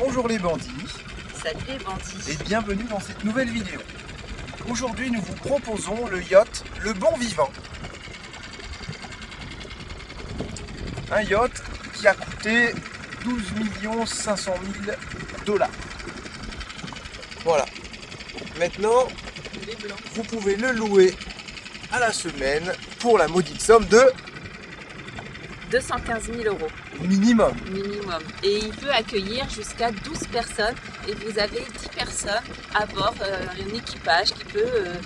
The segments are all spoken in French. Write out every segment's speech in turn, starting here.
Bonjour les bandits. Salut les bandits. Et bienvenue dans cette nouvelle vidéo. Aujourd'hui nous vous proposons le yacht Le Bon Vivant. Un yacht qui a coûté 12 500 000 $. Voilà. Maintenant, vous pouvez le louer à la semaine pour la maudite somme de 215 000 € minimum. minimum. Et il peut accueillir jusqu'à 12 personnes. Et vous avez 10 personnes à bord, un équipage qui peut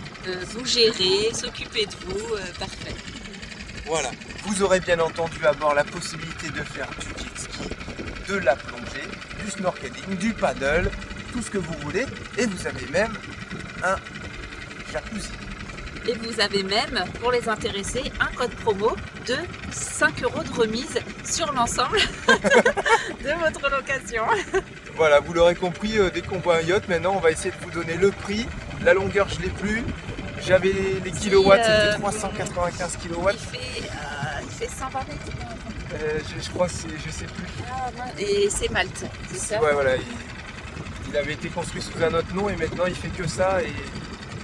vous gérer, s'occuper de vous. Parfait. Voilà. Vous aurez bien entendu à bord la possibilité de faire du jet ski, de la plongée, du snorkeling, du paddle, tout ce que vous voulez. Et vous avez même un jacuzzi. Et vous avez même, pour les intéressés, un code promo de 5 € de remise sur l'ensemble de votre location. Voilà, vous l'aurez compris, dès qu'on voit un yacht, maintenant on va essayer de vous donner le prix. La longueur, je ne l'ai plus. J'avais les kilowatts, c'était 395 kilowatts. Il fait 120 mètres. Je crois que je sais plus. Ah, et c'est Malte, c'est ça? Ouais, voilà. Il avait été construit sous un autre nom et maintenant il fait que ça et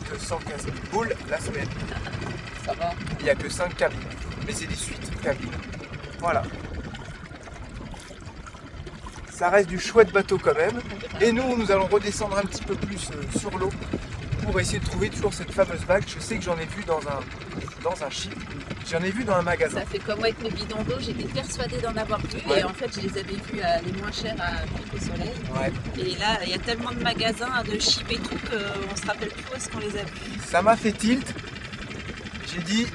215 000 boules la semaine. Ça va. Il n'y a que 5 cabines, mais c'est des suites cabines. Voilà. Ça reste du chouette bateau quand même. Et nous allons redescendre un petit peu plus sur l'eau pour essayer de trouver toujours cette fameuse bague. Je sais que j'en ai vu dans un ship. J'en ai vu dans un magasin. Ça fait comme moi avec mes bidons d'eau, j'étais persuadée d'en avoir vu et en fait je les avais vus les moins chers à Pic au Soleil. Ouais. Et là il y a tellement de magasins, de ship et tout qu'on se rappelle plus où est-ce qu'on les a vus. Ça m'a fait tilt. J'ai dit,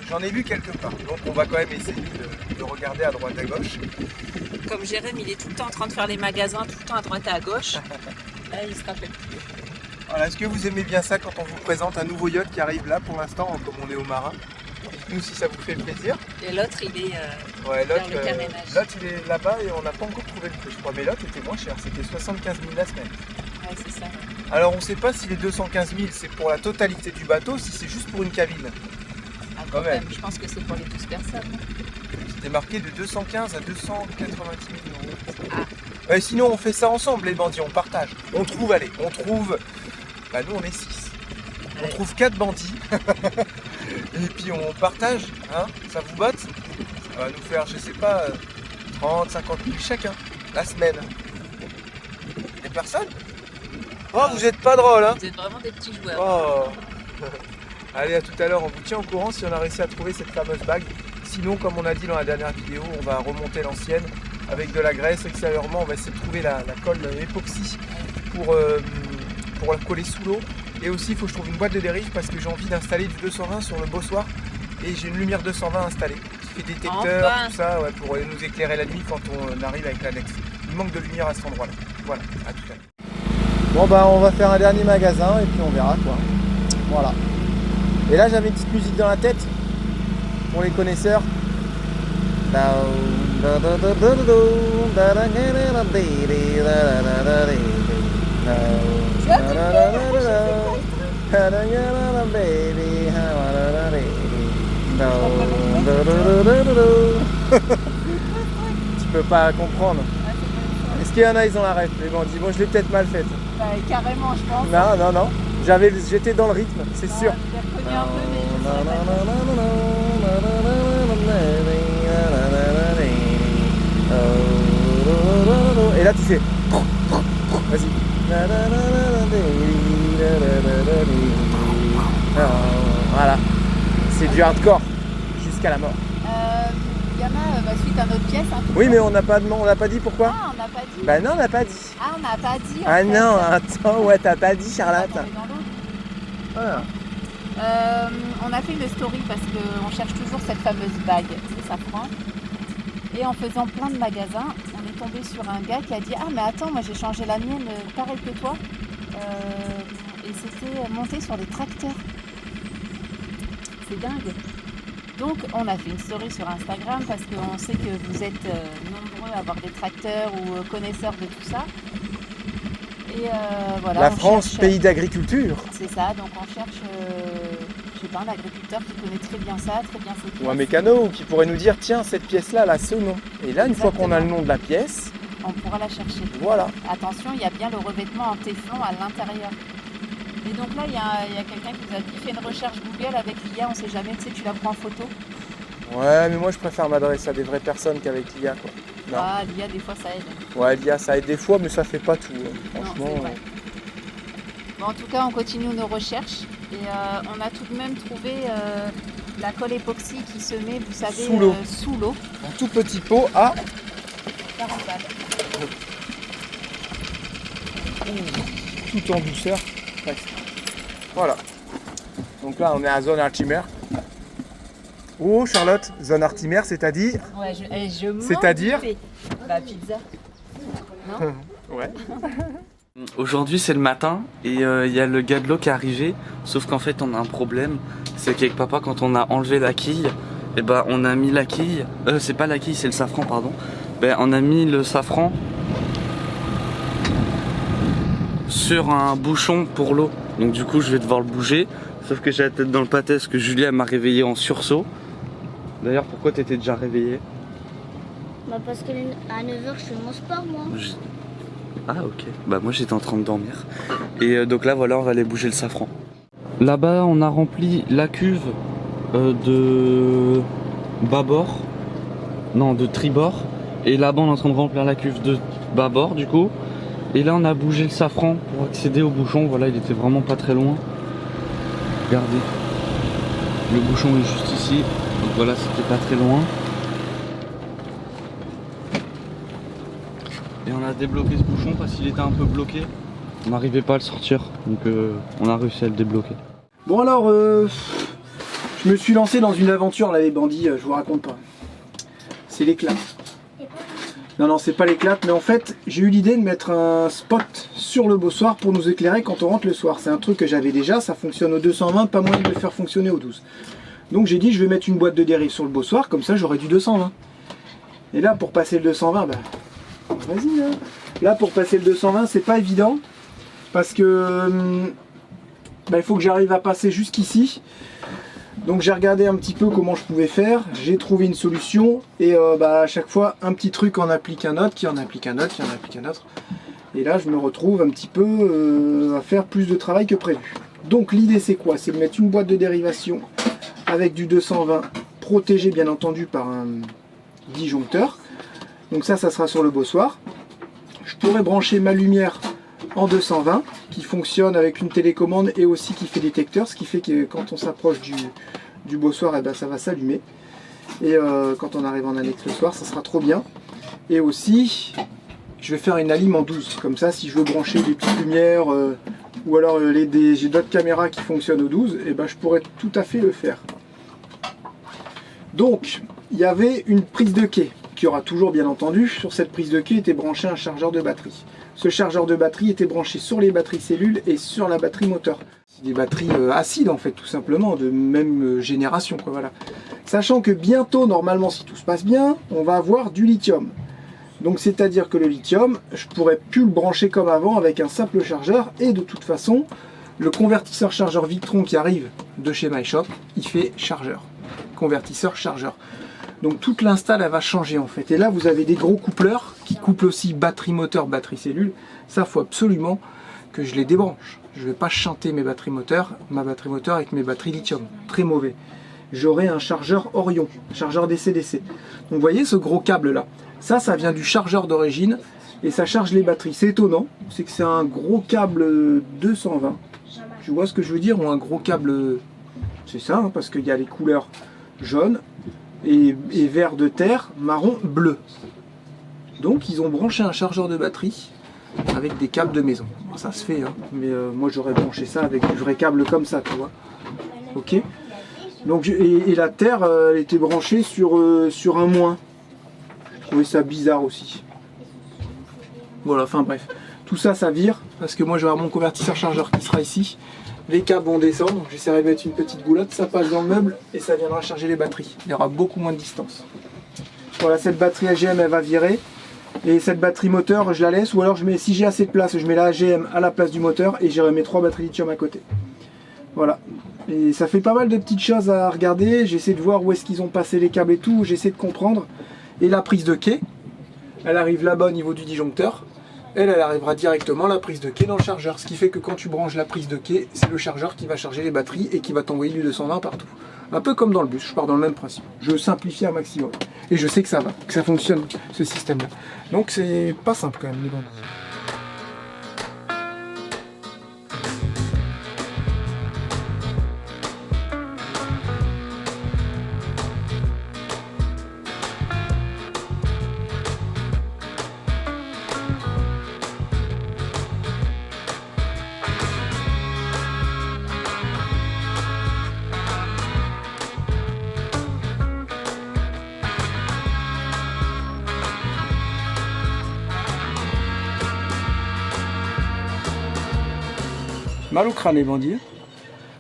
j'en ai vu quelque part. Donc on va quand même essayer de regarder à droite à gauche. Comme Jérém, il est tout le temps en train de faire les magasins, tout le temps à droite et à gauche. Là il se rappelle plus. Voilà, est-ce que vous aimez bien ça quand on vous présente un nouveau yacht qui arrive là pour l'instant, comme on est au marin? Dites-nous si ça vous fait plaisir. Et l'autre il est Ouais, vers le carénage. l'autre il est là-bas et on n'a pas encore trouvé le prix, je crois. Mais l'autre était moins cher, c'était 75 000 la semaine. Ouais, c'est ça. Alors on ne sait pas si les 215 000 c'est pour la totalité du bateau, si c'est juste pour une cabine. Ah, Quand même. je pense que c'est pour les 12 personnes. C'était marqué de 215 à 290 000 €. Ah. Sinon on fait ça ensemble les bandits, on partage. On trouve. Bah nous on est 6. On trouve 4 bandits. Et puis on partage, hein, ça vous botte? Ça va nous faire, je sais pas, 30, 50 000 chacun, la semaine. Des personnes? Oh, vous êtes pas drôle, hein? Vous êtes vraiment des petits joueurs. Oh. Allez, à tout à l'heure, on vous tient au courant si on a réussi à trouver cette fameuse bague. Sinon, comme on a dit dans la dernière vidéo, on va remonter l'ancienne avec de la graisse. Extérieurement, on va essayer de trouver la colle époxy pour la coller sous l'eau. Et aussi, il faut que je trouve une boîte de dérive parce que j'ai envie d'installer du 220 sur le bossoir. Et j'ai une lumière 220 installée qui fait détecteur, Enfin. tout ça, ouais, pour nous éclairer la nuit quand on arrive avec l'annexe. Il manque de lumière à cet endroit-là. Voilà, à tout à l'heure. Bon bah on va faire un dernier magasin et puis on verra quoi. Voilà. Et là j'avais une petite musique dans la tête pour les connaisseurs. Tu peux pas comprendre. Est-ce qu'il y en a, ils ont la ref, les bandits? Bon, je l'ai peut-être mal faite. Bah, carrément, je pense. Non. J'étais dans le rythme, c'est sûr. J'ai reconnu un peu, mais Et là, tu fais. Vas-y. Voilà. C'est du hardcore jusqu'à la mort. Yana va suite à notre pièce. Hein, Oui, mais on n'a pas dit pourquoi. Ah, on n'a pas dit. Bah non, on n'a pas dit. Ah, on n'a pas dit. Ah non, attends, ouais, t'as pas dit, Charlotte. Attends, on est dans l'eau. Voilà. On a fait une story parce qu'on cherche toujours cette fameuse bague, c'est safran. Et en faisant plein de magasins, on est tombé sur un gars qui a dit « Ah mais attends, moi j'ai changé la mienne pareil que toi. » Et c'était monté sur des tracteurs. C'est dingue. Donc on a fait une story sur Instagram parce qu'on sait que vous êtes nombreux à avoir des tracteurs ou connaisseurs de tout ça. Et voilà, La France, cherche, pays d'agriculture. C'est ça, donc on cherche, je sais pas, un agriculteur qui connaît très bien ça, très bien ses pièces. Ou un mécano qui pourrait nous dire tiens, cette pièce-là, elle a ce nom. Et là, une fois qu'on a le nom de la pièce, on pourra la chercher. Voilà. Attention, il y a bien le revêtement en téflon à l'intérieur. Et donc là, il y a quelqu'un qui nous a dit, fais une recherche Google avec l'IA, on sait jamais, tu sais, tu la prends en photo. Ouais, mais moi je préfère m'adresser à des vraies personnes qu'avec l'IA, quoi. Non. Ah, l'IA, des fois, ça aide. Ouais, l'IA ça aide des fois, mais ça fait pas tout. Franchement. Non, c'est vrai. Bon, en tout cas, on continue nos recherches et on a tout de même trouvé la colle époxy qui se met, vous savez, sous l'eau. Un tout petit pot à 40 balles. tout en douceur. Presque. Voilà. Donc là, on est à zone artimère. Oh, Charlotte, zone artimère, c'est-à-dire Ouais, je m'en C'est-à-dire fais. Bah, pizza. Non. Ouais. Aujourd'hui c'est le matin et il y a le gars de l'eau qui est arrivé, sauf qu'en fait on a un problème, c'est qu'avec papa quand on a enlevé la quille, et ben on a mis la quille, c'est pas la quille c'est le safran pardon, ben on a mis le safran sur un bouchon pour l'eau, donc du coup je vais devoir le bouger, sauf que j'ai la tête dans le pâté parce que Julia m'a réveillé en sursaut. D'ailleurs pourquoi t'étais déjà réveillé? Bah parce qu'à 9h je fais mon sport moi. Ah ok, bah moi j'étais en train de dormir. Et donc là voilà on va aller bouger le safran. Là-bas on a rempli la cuve de bâbord, non de tribord. Et là-bas on est en train de remplir la cuve de bâbord du coup. Et là on a bougé le safran pour accéder au bouchon, voilà il était vraiment pas très loin. Regardez, le bouchon est juste ici, donc voilà c'était pas très loin. Et on a débloqué ce bouchon parce qu'il était un peu bloqué. On n'arrivait pas à le sortir, donc on a réussi à le débloquer. Bon alors, je me suis lancé dans une aventure là les bandits, je vous raconte pas. C'est l'éclat. Non, c'est pas l'éclat, mais en fait, j'ai eu l'idée de mettre un spot sur le bossoir pour nous éclairer quand on rentre le soir. C'est un truc que j'avais déjà, ça fonctionne au 220, pas moyen de le faire fonctionner au 12. Donc j'ai dit, je vais mettre une boîte de dérive sur le bossoir, comme ça j'aurai du 220. Et là, pour passer le 220, bah... vas-y, hein. Là pour passer le 220 c'est pas évident parce que il faut que j'arrive à passer jusqu'ici, donc j'ai regardé un petit peu comment je pouvais faire, j'ai trouvé une solution et à chaque fois un petit truc en applique un autre, qui en applique un autre, qui en applique un autre, et là je me retrouve un petit peu à faire plus de travail que prévu. Donc l'idée c'est quoi? C'est de mettre une boîte de dérivation avec du 220 protégé bien entendu par un disjoncteur. Donc ça sera sur le bossoir. Je pourrais brancher ma lumière en 220 qui fonctionne avec une télécommande et aussi qui fait détecteur, ce qui fait que quand on s'approche du bossoir, ça va s'allumer. Et quand on arrive en annexe le soir, ça sera trop bien. Et aussi, je vais faire une alim en 12. Comme ça, si je veux brancher des petites lumières ou alors j'ai d'autres caméras qui fonctionnent au 12, et je pourrais tout à fait le faire. Donc, il y avait une prise de quai qui aura toujours bien entendu. Sur cette prise de quai était branché un chargeur de batterie. Ce chargeur de batterie était branché sur les batteries cellules et sur la batterie moteur. Des batteries acides en fait, tout simplement, de même génération, quoi, voilà. Sachant que bientôt, normalement, si tout se passe bien, on va avoir du lithium. Donc c'est-à-dire que le lithium, je pourrais plus le brancher comme avant avec un simple chargeur, et de toute façon, le convertisseur chargeur Victron qui arrive de chez MyShop, il fait chargeur. Convertisseur chargeur. Donc toute l'install elle va changer en fait. Et là vous avez des gros coupleurs qui couplent aussi batterie moteur, batterie cellule. Ça faut absolument que je les débranche. Je ne vais pas chanter ma batterie moteur avec mes batteries lithium. Très mauvais. J'aurai un chargeur Orion, chargeur DC-DC. Donc vous voyez ce gros câble là. Ça vient du chargeur d'origine et ça charge les batteries. C'est étonnant, c'est que c'est un gros câble 220. Tu vois ce que je veux dire? Ou un gros câble, c'est ça, hein, parce qu'il y a les couleurs jaune et vert de terre, marron, bleu. Donc ils ont branché un chargeur de batterie avec des câbles de maison. Ça se fait, hein, mais moi j'aurais branché ça avec du vrai câble comme ça, tu vois. Ok. Donc, et la terre, elle était branchée sur un moins. Je trouvais ça bizarre aussi. Voilà, enfin bref. Tout ça, ça vire, parce que moi je vais avoir mon convertisseur chargeur qui sera ici. Les câbles vont descendre, donc j'essaierai de mettre une petite goulotte, ça passe dans le meuble et ça viendra charger les batteries. Il y aura beaucoup moins de distance. Voilà, cette batterie AGM elle va virer. Et cette batterie moteur je la laisse, ou alors je mets, si j'ai assez de place, je mets la AGM à la place du moteur et j'ai mes 3 batteries lithium à côté. Voilà. Et ça fait pas mal de petites choses à regarder, j'essaie de voir où est-ce qu'ils ont passé les câbles et tout, j'essaie de comprendre. Et la prise de quai, elle arrive là-bas au niveau du disjoncteur. Elle arrivera directement à la prise de quai dans le chargeur. Ce qui fait que quand tu branches la prise de quai, c'est le chargeur qui va charger les batteries et qui va t'envoyer du 220 partout. Un peu comme dans le bus, je pars dans le même principe. Je simplifie un maximum. Et je sais que ça va, que ça fonctionne, ce système-là. Donc c'est pas simple quand même, les bandes. Mal au crâne les bandits.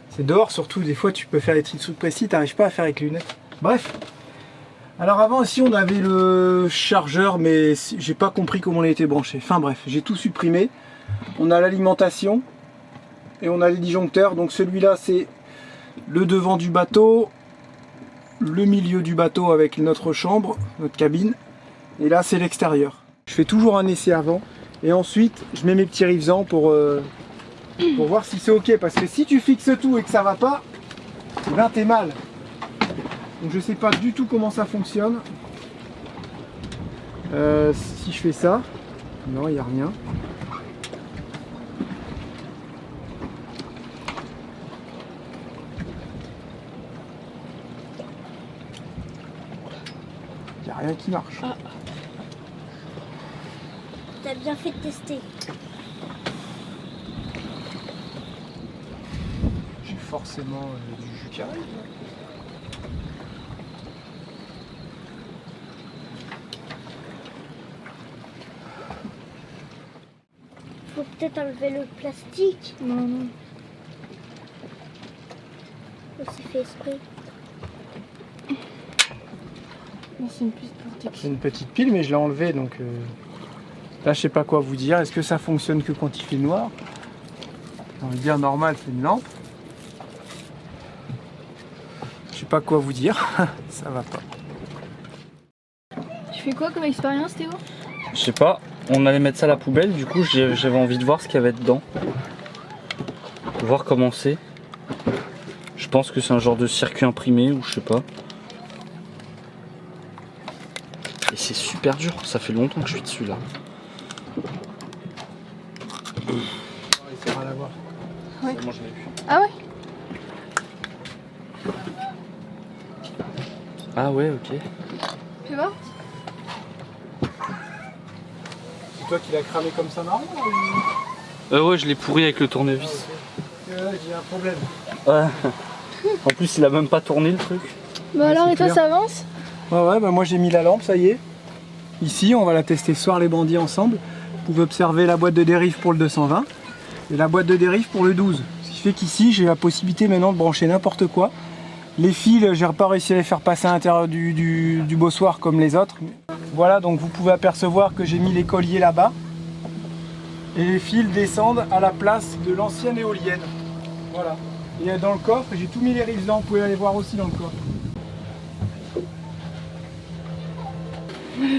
C'est dehors surtout, des fois tu peux faire des trucs précis, t'arrives pas à faire avec les lunettes. Bref. Alors avant aussi on avait le chargeur mais j'ai pas compris comment il était branché. Enfin bref, j'ai tout supprimé. On a l'alimentation et on a les disjoncteurs. Donc celui-là c'est le devant du bateau, le milieu du bateau avec notre chambre, notre cabine. Et là c'est l'extérieur. Je fais toujours un essai avant et ensuite je mets mes petits rivesans pour voir si c'est ok, parce que si tu fixes tout et que ça va pas, eh ben t'es mal. Donc je sais pas du tout comment ça fonctionne. Si je fais ça, non, il n'y a rien. Il n'y a rien qui marche. Ah. T'as bien fait de tester. J'ai forcément du jus qui arrive. Faut peut-être enlever le plastique. Non. C'est fait exprès. Mais c'est une petite protection. C'est une petite pile, mais je l'ai enlevée, donc là je sais pas quoi vous dire. Est-ce que ça fonctionne que quand il fait noir? On va dire normal, c'est une lampe. Je sais pas quoi vous dire, ça va pas. Tu fais quoi comme expérience, Théo? Je sais pas, on allait mettre ça à la poubelle, du coup j'avais envie de voir ce qu'il y avait dedans. Voir comment c'est. Je pense que c'est un genre de circuit imprimé ou je sais pas. Et c'est super dur, ça fait longtemps que je suis dessus là. On essaiera de la voir. Ouais. Moi je l'ai vu. Ah ouais? Ah ouais, ok. Fais voir. C'est toi qui l'as cramé comme ça marrant Ouais, je l'ai pourri avec le tournevis. J'ai un problème. Ouais. En plus, il a même pas tourné le truc. Bah Ouais, alors, c'est et toi, clair. ça avance? Ouais, bah moi j'ai mis la lampe, ça y est. Ici, on va la tester ce soir les bandits ensemble. Vous pouvez observer la boîte de dérive pour le 220 et la boîte de dérive pour le 12. Ce qui fait qu'ici, j'ai la possibilité maintenant de brancher n'importe quoi. Les fils, j'ai pas réussi à les faire passer à l'intérieur du bossoir comme les autres. Voilà, donc vous pouvez apercevoir que j'ai mis les colliers là-bas. Et les fils descendent à la place de l'ancienne éolienne. Voilà. Et dans le coffre, j'ai tout mis les rivesans, vous pouvez aller voir aussi dans le coffre.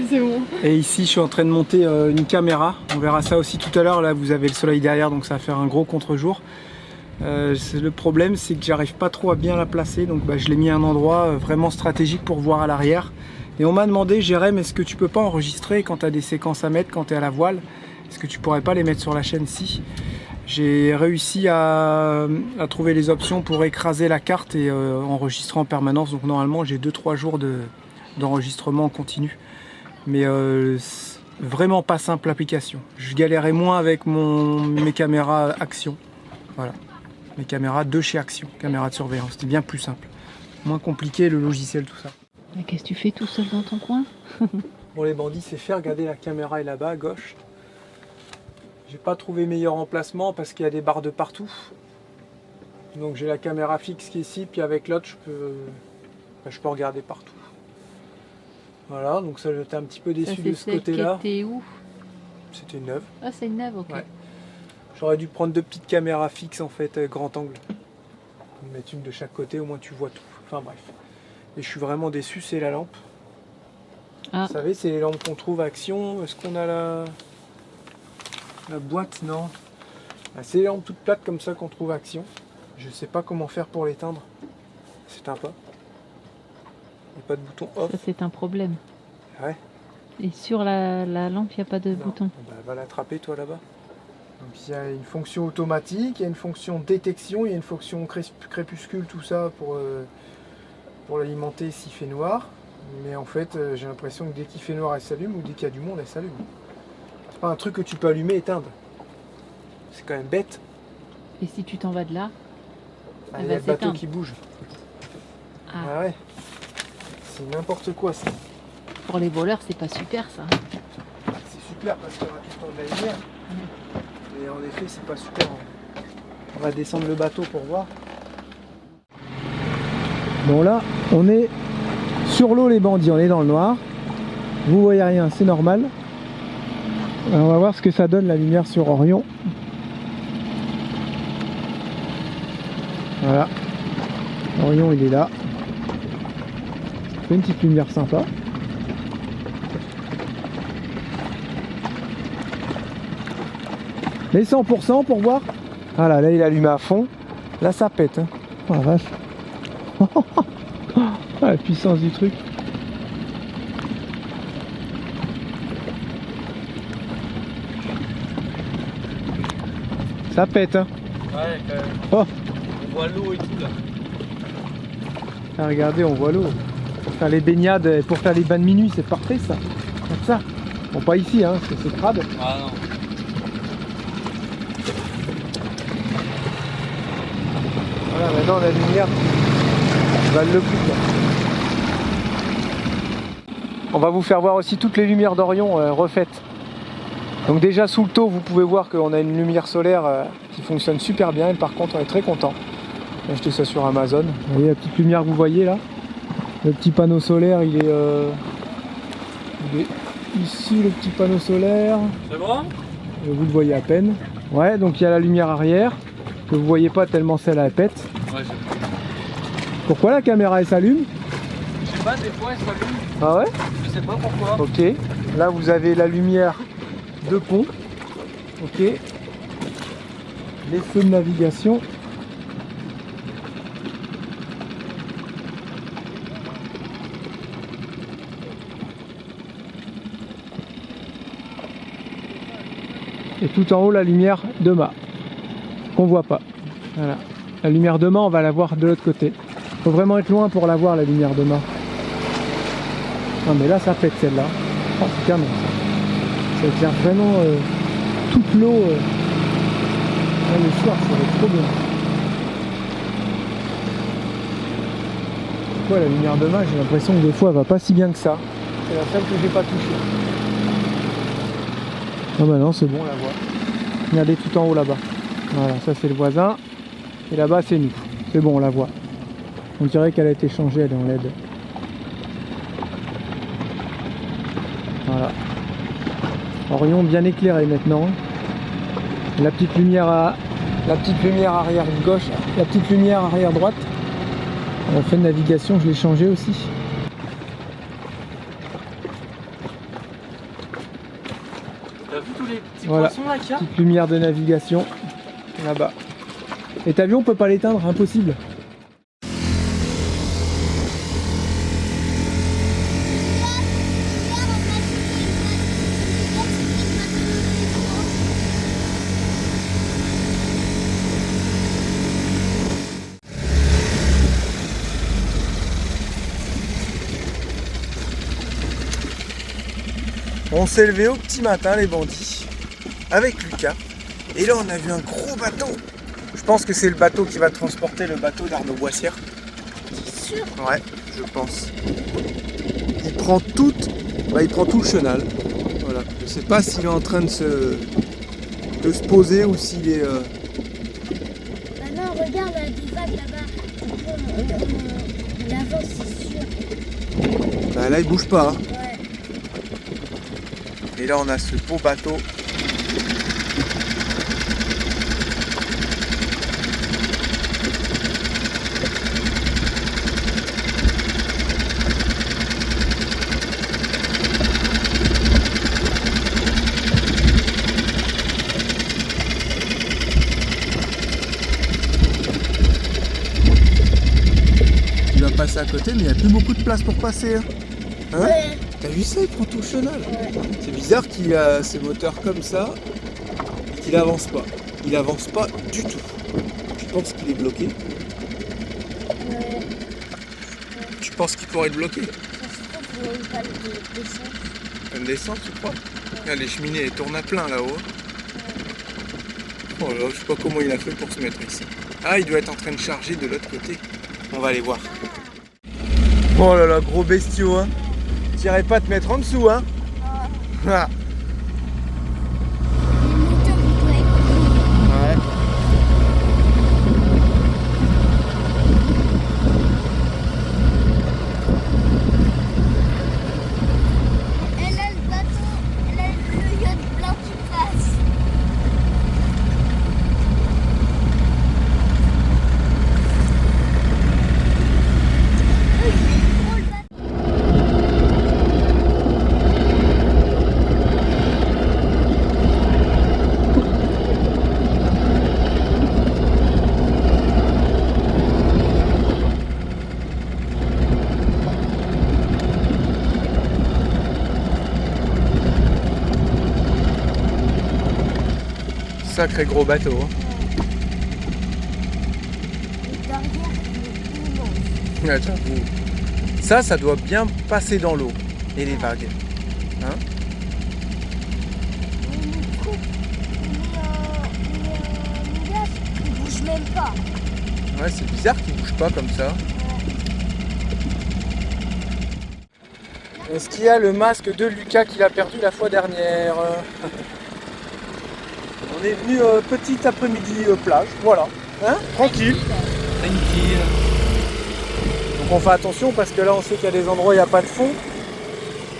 C'est bon. Et ici, je suis en train de monter une caméra. On verra ça aussi tout à l'heure. Là, vous avez le soleil derrière, donc ça va faire un gros contre-jour. Le problème, c'est que j'arrive pas trop à bien la placer. Donc, je l'ai mis à un endroit vraiment stratégique pour voir à l'arrière. Et on m'a demandé, Jérém, est-ce que tu peux pas enregistrer quand tu as des séquences à mettre, quand tu es à la voile? Est-ce que tu pourrais pas les mettre sur la chaîne? Si. J'ai réussi à trouver les options pour écraser la carte et enregistrer en permanence. Donc, normalement, j'ai 2-3 jours d'enregistrement en continu. Mais vraiment pas simple l'application. Je galérais moins avec mes caméras Action. Voilà. Mes caméras de chez Action, caméras de surveillance. C'était bien plus simple. Moins compliqué le logiciel, tout ça. Mais qu'est-ce que tu fais tout seul dans ton coin? Bon, les bandits, c'est fait. Regardez, la caméra est là-bas à gauche. J'ai pas trouvé meilleur emplacement parce qu'il y a des barres de partout. Donc j'ai la caméra fixe qui est ici, puis avec l'autre, je peux regarder partout. Voilà, donc ça j'étais un petit peu déçu de ce côté-là. C'était où? C'était neuf. Ah, c'est une neuve, ok. Ouais. J'aurais dû prendre 2 petites caméras fixes en fait, grand angle. Mettre une de chaque côté, au moins tu vois tout. Enfin bref. Et je suis vraiment déçu, c'est la lampe. Ah. Vous savez, c'est les lampes qu'on trouve à Action. Est-ce qu'on a la boîte? Non. Ah, c'est les lampes toutes plates comme ça qu'on trouve à Action. Je sais pas comment faire pour l'éteindre. C'est un pas. Il n'y a pas de bouton off. Ça, c'est un problème. Ouais. Et sur la lampe, il n'y a pas de Non. bouton. Bah, va l'attraper toi là-bas. Donc il y a une fonction automatique, il y a une fonction détection, il y a une fonction crépuscule, tout ça pour l'alimenter s'il fait noir. Mais en fait, j'ai l'impression que dès qu'il fait noir, elle s'allume, ou dès qu'il y a du monde, elle s'allume. C'est pas un truc que tu peux allumer et éteindre. C'est quand même bête. Et si tu t'en vas de là, Ah, elle il y a va le bateau s'éteindre. qui bouge. Ah. Ah ouais. C'est n'importe quoi ça. Pour les voleurs, c'est pas super ça. C'est super parce qu'il y aura tout le temps de la lumière. Mais en effet, c'est pas super. On va descendre le bateau pour voir. Bon là, on est sur l'eau les bandits, on est dans le noir. Vous voyez rien, c'est normal. On va voir ce que ça donne la lumière sur Orion. Voilà. Orion il est là. Ça fait une petite lumière sympa. Les 100% pour voir. Ah là, là il allume à fond. Là ça pète. Hein. Oh la vache. Ah, la puissance du truc. Ça pète. Hein. Ouais, quand même. Oh. On voit l'eau et tout là. Ah, regardez, on voit l'eau. Pour faire les baignades, pour faire les bains de minuit, c'est parfait ça. Comme ça. Bon, pas ici, hein, parce que c'est crade. Ah non. Voilà, maintenant la lumière valent le coup. Là. On va vous faire voir aussi toutes les lumières d'Orion refaites. Donc déjà sous le taux, vous pouvez voir qu'on a une lumière solaire qui fonctionne super bien. Et par contre, on est très content. J'ai acheté ça sur Amazon. Vous voyez la petite lumière que vous voyez là? Le petit panneau solaire, il est ici, le petit panneau solaire. C'est bon? Vous le voyez à peine. Ouais, donc il y a la lumière arrière que vous voyez pas tellement celle elle pète. Ouais, c'est bon. Pourquoi la caméra elle s'allume? Je sais pas, des fois elle s'allume. Ah ouais? Je sais pas pourquoi. Ok. Là vous avez la lumière de pont. Ok. Les feux de navigation. Et tout en haut la lumière de mât qu'on voit pas. Voilà. La lumière de mât on va la voir de l'autre côté. Faut vraiment être loin pour la voir la lumière de mât. Non mais là ça pète celle-là. Oh c'est canon ça. Ça éclaire vraiment toute l'eau. Là, le soir ça va être trop bien. Pourquoi la lumière de mât j'ai l'impression que des fois elle va pas si bien que ça. C'est la seule que j'ai pas touchée. Ah bah non, c'est bon, on la voit. Regardez tout en haut là-bas. Voilà, ça c'est le voisin. Et là-bas c'est nous. C'est bon, on la voit. On dirait qu'elle a été changée, elle est en LED. Voilà. Orion bien éclairé maintenant. La petite lumière arrière gauche, la petite lumière arrière droite. On fait de navigation, je l'ai changé aussi. T'as vu tous les petits Voilà. poissons là qu'il y a? Petite lumière de navigation là-bas. Et t'as vu, on peut pas l'éteindre, impossible. On s'est levé au petit matin les bandits avec Lucas et là on a vu un gros bateau. Je pense que c'est le bateau qui va transporter le bateau d'Arnaud Boissière. T'es sûr? Ouais, je pense. Il prend tout le chenal. Voilà. Je sais pas s'il est en train de se poser ou s'il est. Bah non, regarde des vagues là-bas. On avance, c'est sûr. Bah, là il bouge pas. Hein. Ouais. Et là on a ce beau bateau. passer à côté, mais il n'y a plus beaucoup de place pour passer. Hein. Ouais. T'as vu ça? Il prend tout le chenal. C'est bizarre qu'il a ses moteurs comme ça et qu'il avance pas. Il avance pas du tout. Tu penses qu'il est bloqué? Ouais. Tu penses qu'il pourrait être bloqué? Ça se trouve, il y a une panne d'essence. Une descente, tu crois? Regarde, les cheminées, elles tournent à plein là-haut. Oh là, je sais pas comment il a fait pour se mettre ici. Ah, il doit être en train de charger de l'autre côté. On va aller voir. Oh là là, gros bestiaux, hein. T'irais pas te mettre en dessous, hein. Ah. Le moteur, il doit être... Ouais. Elle a le bateau, elle a le yacht blanc qui passe. Sacré gros bateau. Hein. Et derrière, il est immense. Ah, j'avoue. Ça doit bien passer dans l'eau. Et les vagues. Hein? Il bouge même pas. Ouais, c'est bizarre qu'il bouge pas comme ça. Est-ce qu'il y a le masque de Lucas qu'il a perdu la fois dernière? On est venu petit après-midi plage, voilà. Hein? Tranquille. Tranquille. Donc on fait attention parce que là on sait qu'il y a des endroits où il n'y a pas de fond.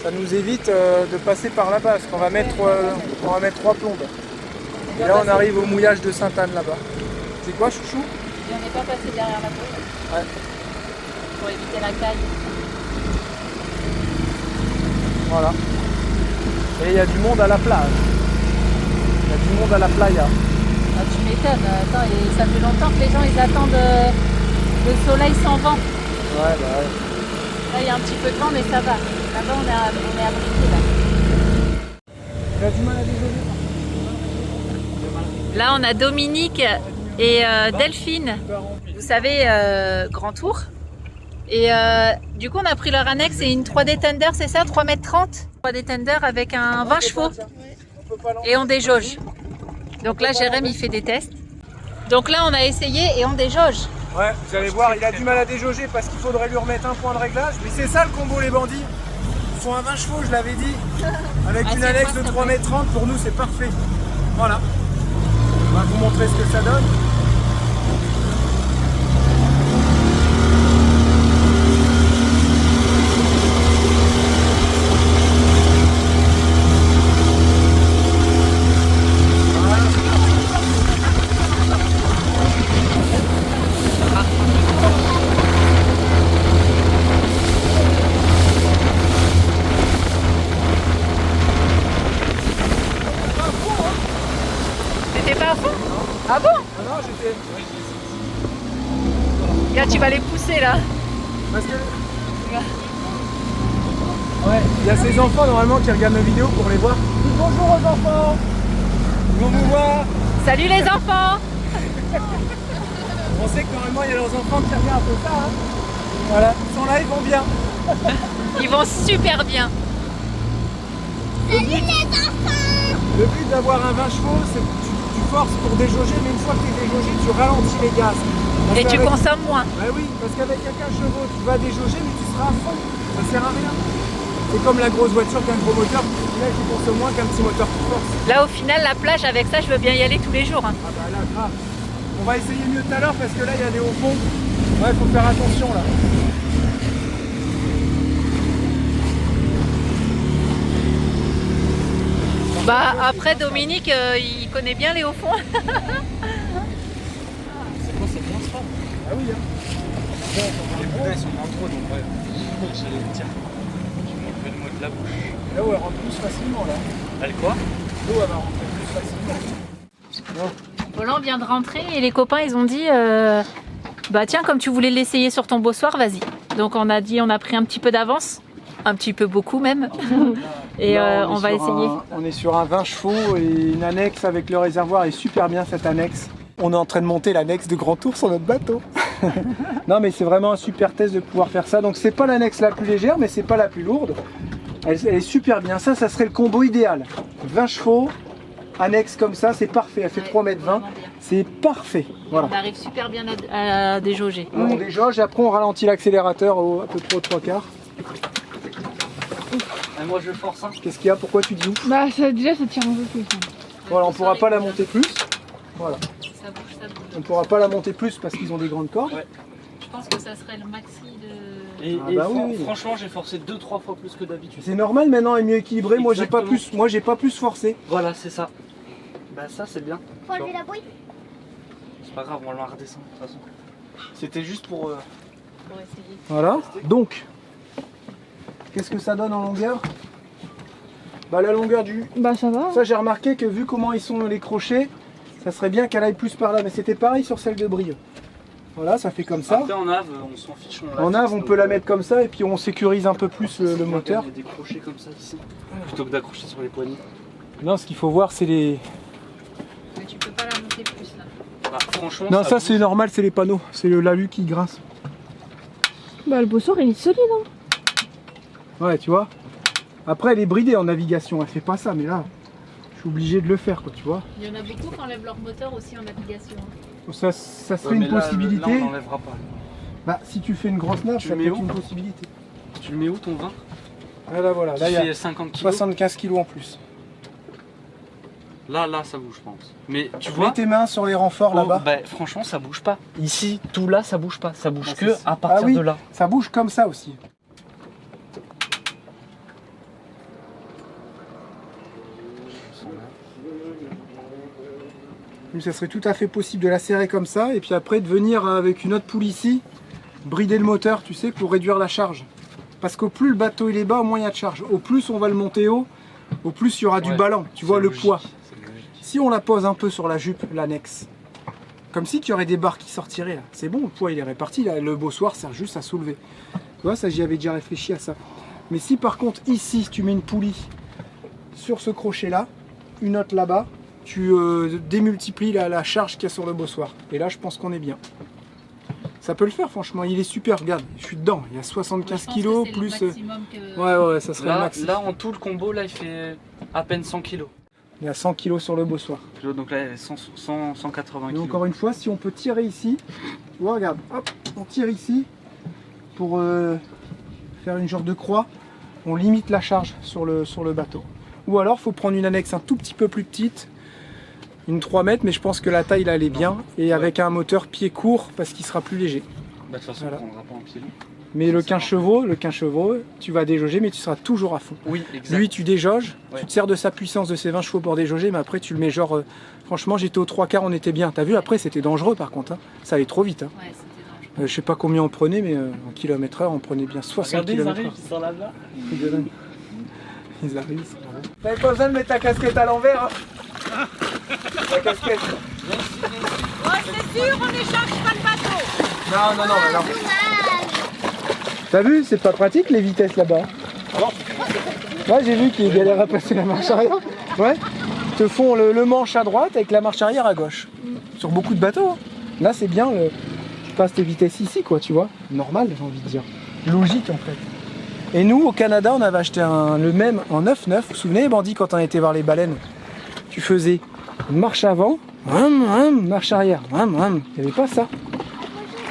Ça nous évite de passer par là-bas parce qu'on va mettre, 3 plombes. Et là on arrive au mouillage de Sainte-Anne là-bas. C'est quoi, chouchou? Et on n'est pas passé derrière la brume Ouais. pour éviter la caille. Voilà. Et il y a du monde à la plage. Il y a du monde à la playa. Ah, tu m'étonnes. Attends, et ça fait longtemps que les gens ils attendent le soleil sans vent. Ouais, bah ouais. Là, il y a un petit peu de vent, mais ça va. Là-bas, on est abrité. Là. Il a du mal à déjeuner. Là, on a Dominique et Delphine. Vous savez, Grand Tour. Et du coup, on a pris leur annexe et une 3D Tender, c'est ça? 3,30 m. 3D Tender avec un 20 chevaux. Et on déjauge. Donc là, Jérém, il fait des tests. Donc là, on a essayé et on déjauge. Ouais, vous allez voir, il a du mal à déjauger parce qu'il faudrait lui remettre un point de réglage. Mais c'est ça le combo, les bandits. Ils font un 20 chevaux, je l'avais dit. Avec Ah, une c'est annexe quoi, de ça 3,30 m, pour nous, c'est parfait. Voilà. On va vous montrer ce que ça donne. T'étais pas à fond? Ah bon? Ah non, j'étais... Regarde, tu vas les pousser là. Parce que... Ouais, il y a ces enfants normalement qui regardent nos vidéos pour les voir. Bonjour aux enfants. Ils vont vous voir. Salut les enfants! On sait que normalement il y a leurs enfants qui regardent ça. Hein. Voilà, ils sont là, ils vont bien. Ils vont super bien. Salut les enfants! Le but d'avoir un 20 chevaux, c'est que tu forces pour déjauger, mais une fois que tu es déjaugé, tu ralentis les gaz. Parce Et tu qu'avec- consommes moins. Bah oui, parce qu'avec un 15 chevaux, tu vas déjauger, mais tu seras à fond. Ça sert à rien. C'est comme la grosse voiture qui a un gros moteur, là qui consomme moins qu'un petit moteur qui force. Là, au final, la plage, avec ça, je veux bien y aller tous les jours. Hein. Ah bah là, grave. On va essayer mieux tout à l'heure parce que là, il y a des hauts fonds. Ouais, faut faire attention là. Bah, après, Dominique, il connaît bien les hauts fonds. C'est quoi cette danse là? Ah oui, hein. Les bouteilles sont en trop, donc ouais. J'allais te dire. Je montrerai le mot de la bouche. Là où elle rentre plus facilement là. Elle quoi? L'eau elle va rentrer plus facilement. Voilà, on vient de rentrer et les copains, ils ont dit bah tiens, comme tu voulais l'essayer sur ton bossoir, vas-y. Donc on a dit on a pris un petit peu d'avance, un petit peu beaucoup même. Et Là, on va essayer. On est sur un 20 chevaux et une annexe avec le réservoir est super bien cette annexe. On est en train de monter l'annexe de Grand Tour sur notre bateau. Non mais c'est vraiment un super test de pouvoir faire ça. Donc c'est pas l'annexe la plus légère mais c'est pas la plus lourde. Elle est super bien. Ça serait le combo idéal. 20 chevaux, annexe comme ça, c'est parfait. Elle fait 3,20 m. C'est parfait. Voilà. On arrive super bien à déjauger. On déjauge et après on ralentit l'accélérateur à peu près aux 3/4. Moi je force. Hein. Qu'est-ce qu'il y a? Pourquoi tu dis ouf? Bah déjà ça tire un peu plus. Hein. Voilà, on pourra pas la monter plus. Voilà. Ça bouge. On pourra pas la monter plus parce qu'ils ont des grandes cordes. Ouais. Je pense que ça serait le maxi de... Et, Ah bah oui. franchement j'ai forcé 2-3 fois plus que d'habitude. C'est normal maintenant, elle est mieux équilibrée. Moi j'ai pas Exactement. plus forcé. Voilà c'est ça. Bah ça c'est bien. Faut enlever la bruit. C'est pas grave, on va la redescendre de toute façon. C'était juste pour. Pour essayer. Voilà. Donc, qu'est-ce que ça donne en longueur? Bah la longueur du. Bah ça va. Ça j'ai remarqué que vu comment ils sont les crochets, ça serait bien qu'elle aille plus par là. Mais c'était pareil sur celle de Brieux. Voilà, ça fait comme ça. Après en Ave, on s'en fiche. En Ave, on peut la mettre comme ça et puis on sécurise un peu plus le moteur. Il y a des crochets comme ça ici. Plutôt que d'accrocher sur les poignées. Non, ce qu'il faut voir, c'est les. Mais tu peux pas la monter plus là. Bah, franchement. Non, ça bouge. c'est normal, c'est les panneaux. C'est le l'alu qui grince. Bah le bossoir il est solide hein. Ouais, tu vois. Après, elle est bridée en navigation. Elle fait pas ça, mais là, je suis obligé de le faire, quoi, tu vois. Il y en a beaucoup qui enlèvent leur moteur aussi en navigation. Ça serait Ouais, une mais là, possibilité. Là, on l'enlèvera pas. Bah, si tu fais une grosse nave, Tu ça le peut mets être où une possibilité. Tu le mets où ton vin? Ah, là, voilà. Là, il y fait a 50 kg. 75 kilos en plus. Là, ça bouge, je pense. Mais tu Mets vois. tes mains sur les renforts Oh, là-bas. bah, franchement, ça bouge pas. Ici, tout là, ça bouge pas. Ça bouge Ah, que c'est- à partir Ah oui. de là. Ça bouge comme ça aussi. Donc, ça serait tout à fait possible de la serrer comme ça et puis après de venir avec une autre poule ici, brider le moteur, tu sais, pour réduire la charge. Parce qu'au plus le bateau il est bas, au moins il y a de charge. Au plus on va le monter haut, au plus il y aura du Ouais, ballon. Tu vois c'est le logique, poids. c'est logique. Si on la pose un peu sur la jupe, l'annexe, comme si tu aurais des barres qui sortiraient là. C'est bon, le poids il est réparti, là. Le bossoir sert juste à soulever. Tu vois, ça j'y avais déjà réfléchi à ça. Mais si par contre ici tu mets une poulie sur ce crochet là, une autre là-bas, tu démultiplies la charge qu'il y a sur le bossoir. Et là je pense qu'on est bien. Ça peut le faire franchement, il est super, regarde, je suis dedans, il y a 75 kilos plus... Ouais, ça serait le Là, max. là, en tout, le combo, là, il fait à peine 100 kg. Il y a 100 kilos sur le bossoir. Donc là, il y a 180 Et kg. encore une fois, si on peut tirer ici, tu vois, regarde, hop, on tire ici pour faire une genre de croix, on limite la charge sur le bateau. Ou alors, il faut prendre une annexe un tout petit peu plus petite, une 3 mètres, mais je pense que la taille là, elle est bien, et avec un moteur pied court parce qu'il sera plus léger. Bah, de toute façon, Voilà. on prendra pas un pied long. Mais le 15 chevaux, tu vas déjauger, mais tu seras toujours à fond. Oui, exact. Lui, tu déjauges, Ouais. tu te sers de sa puissance, de ses 20 chevaux pour déjauger, mais après, tu le mets genre... franchement, j'étais aux 3/4, on était bien. T'as vu, après, c'était dangereux par contre. Hein. Ça allait trop vite. Hein. Ouais, c'était dangereux. Je sais pas combien on prenait, mais en kilomètre-heure, on prenait bien 60 km/h. ils sont là-bas. Ils arrivent. T'avais pas besoin de mettre ta casquette à l'envers. Hein. La casquette. C'est sûr, on n'échange pas le bateau. Non. T'as vu, c'est pas pratique les vitesses là-bas. Ouais, j'ai vu qu'ils galèrent à passer la marche arrière. Ouais. Ils te font le manche à droite avec la marche arrière à gauche. Sur beaucoup de bateaux. Hein. Là, c'est bien. Tu passes tes vitesses ici, quoi, tu vois. Normal, j'ai envie de dire. Logique, en fait. Et nous, au Canada, on avait acheté le même en 9-9. Vous vous souvenez, Bandit, quand on était voir les baleines, tu faisais marche avant, marche arrière. Il n'y avait pas ça.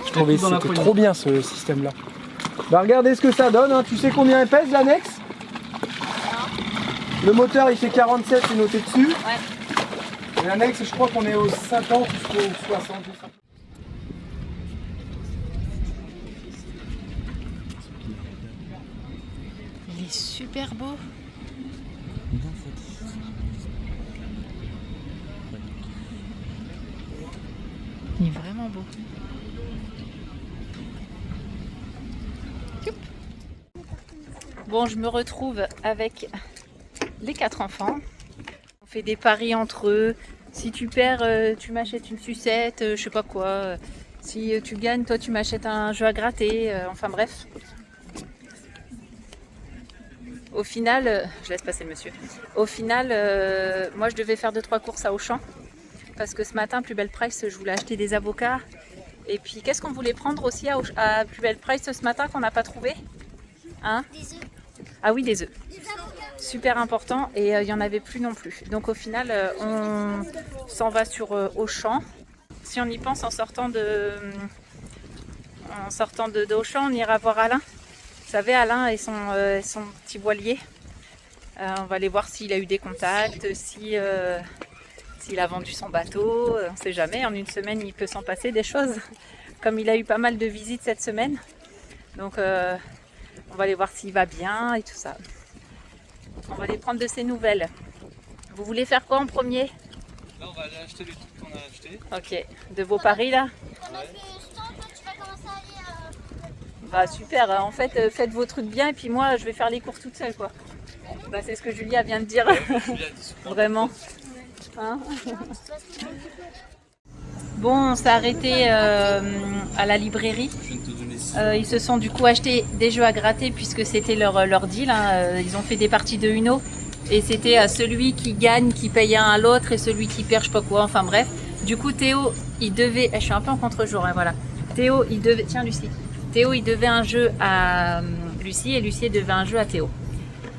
Je trouvais que c'était trop bien ce système-là. Bah regardez ce que ça donne, hein. Tu sais combien elle pèse l'annexe? Le moteur il fait 47, c'est noté dessus. Ouais. Et l'annexe, je crois qu'on est aux 50 jusqu'aux 60. Il est super beau. Il est vraiment beau. Bon, je me retrouve avec les 4 enfants. On fait des paris entre eux. Si tu perds, tu m'achètes une sucette, je sais pas quoi. Si tu gagnes, toi tu m'achètes un jeu à gratter, enfin bref. Au final, je laisse passer le monsieur. Au final, moi je devais faire 2-3 courses à Auchan. Parce que ce matin, Plus Belle Price, je voulais acheter des avocats. Et puis, qu'est-ce qu'on voulait prendre aussi à Plus Belle Price ce matin qu'on n'a pas trouvé? Hein? Des œufs. Ah oui, des œufs. Des avocats. Super important. Et il n'y en avait plus non plus. Donc au final, on s'en va sur Auchan. Si on y pense, en sortant de Auchan, on ira voir Alain. Vous savez, Alain et son petit voilier. On va aller voir s'il a eu des contacts, s'il a vendu son bateau. On ne sait jamais, en une semaine, il peut s'en passer des choses. Comme il a eu pas mal de visites cette semaine. Donc, on va aller voir s'il va bien et tout ça. On va aller prendre de ses nouvelles. Vous voulez faire quoi en premier? Là, on va aller acheter les trucs qu'on a achetés. Ok, de vos paris là? On a fait stand, toi tu vas commencer à aller Bah super, en fait faites vos trucs bien et puis moi je vais faire les courses toute seule quoi. Bah c'est ce que Julia vient de dire. Vraiment. Hein? Bon, on s'est arrêté à la librairie. Je viens de te donner 6. Ils se sont du coup acheté des jeux à gratter puisque c'était leur deal. Hein. Ils ont fait des parties de Uno et c'était celui qui gagne qui paye un à l'autre et celui qui perd je sais pas quoi. Enfin bref. Du coup Théo il devait. Je suis un peu en contre-jour, hein, voilà. Théo il devait. Tiens Lucie. Théo il devait un jeu à Lucie et Lucie devait un jeu à Théo.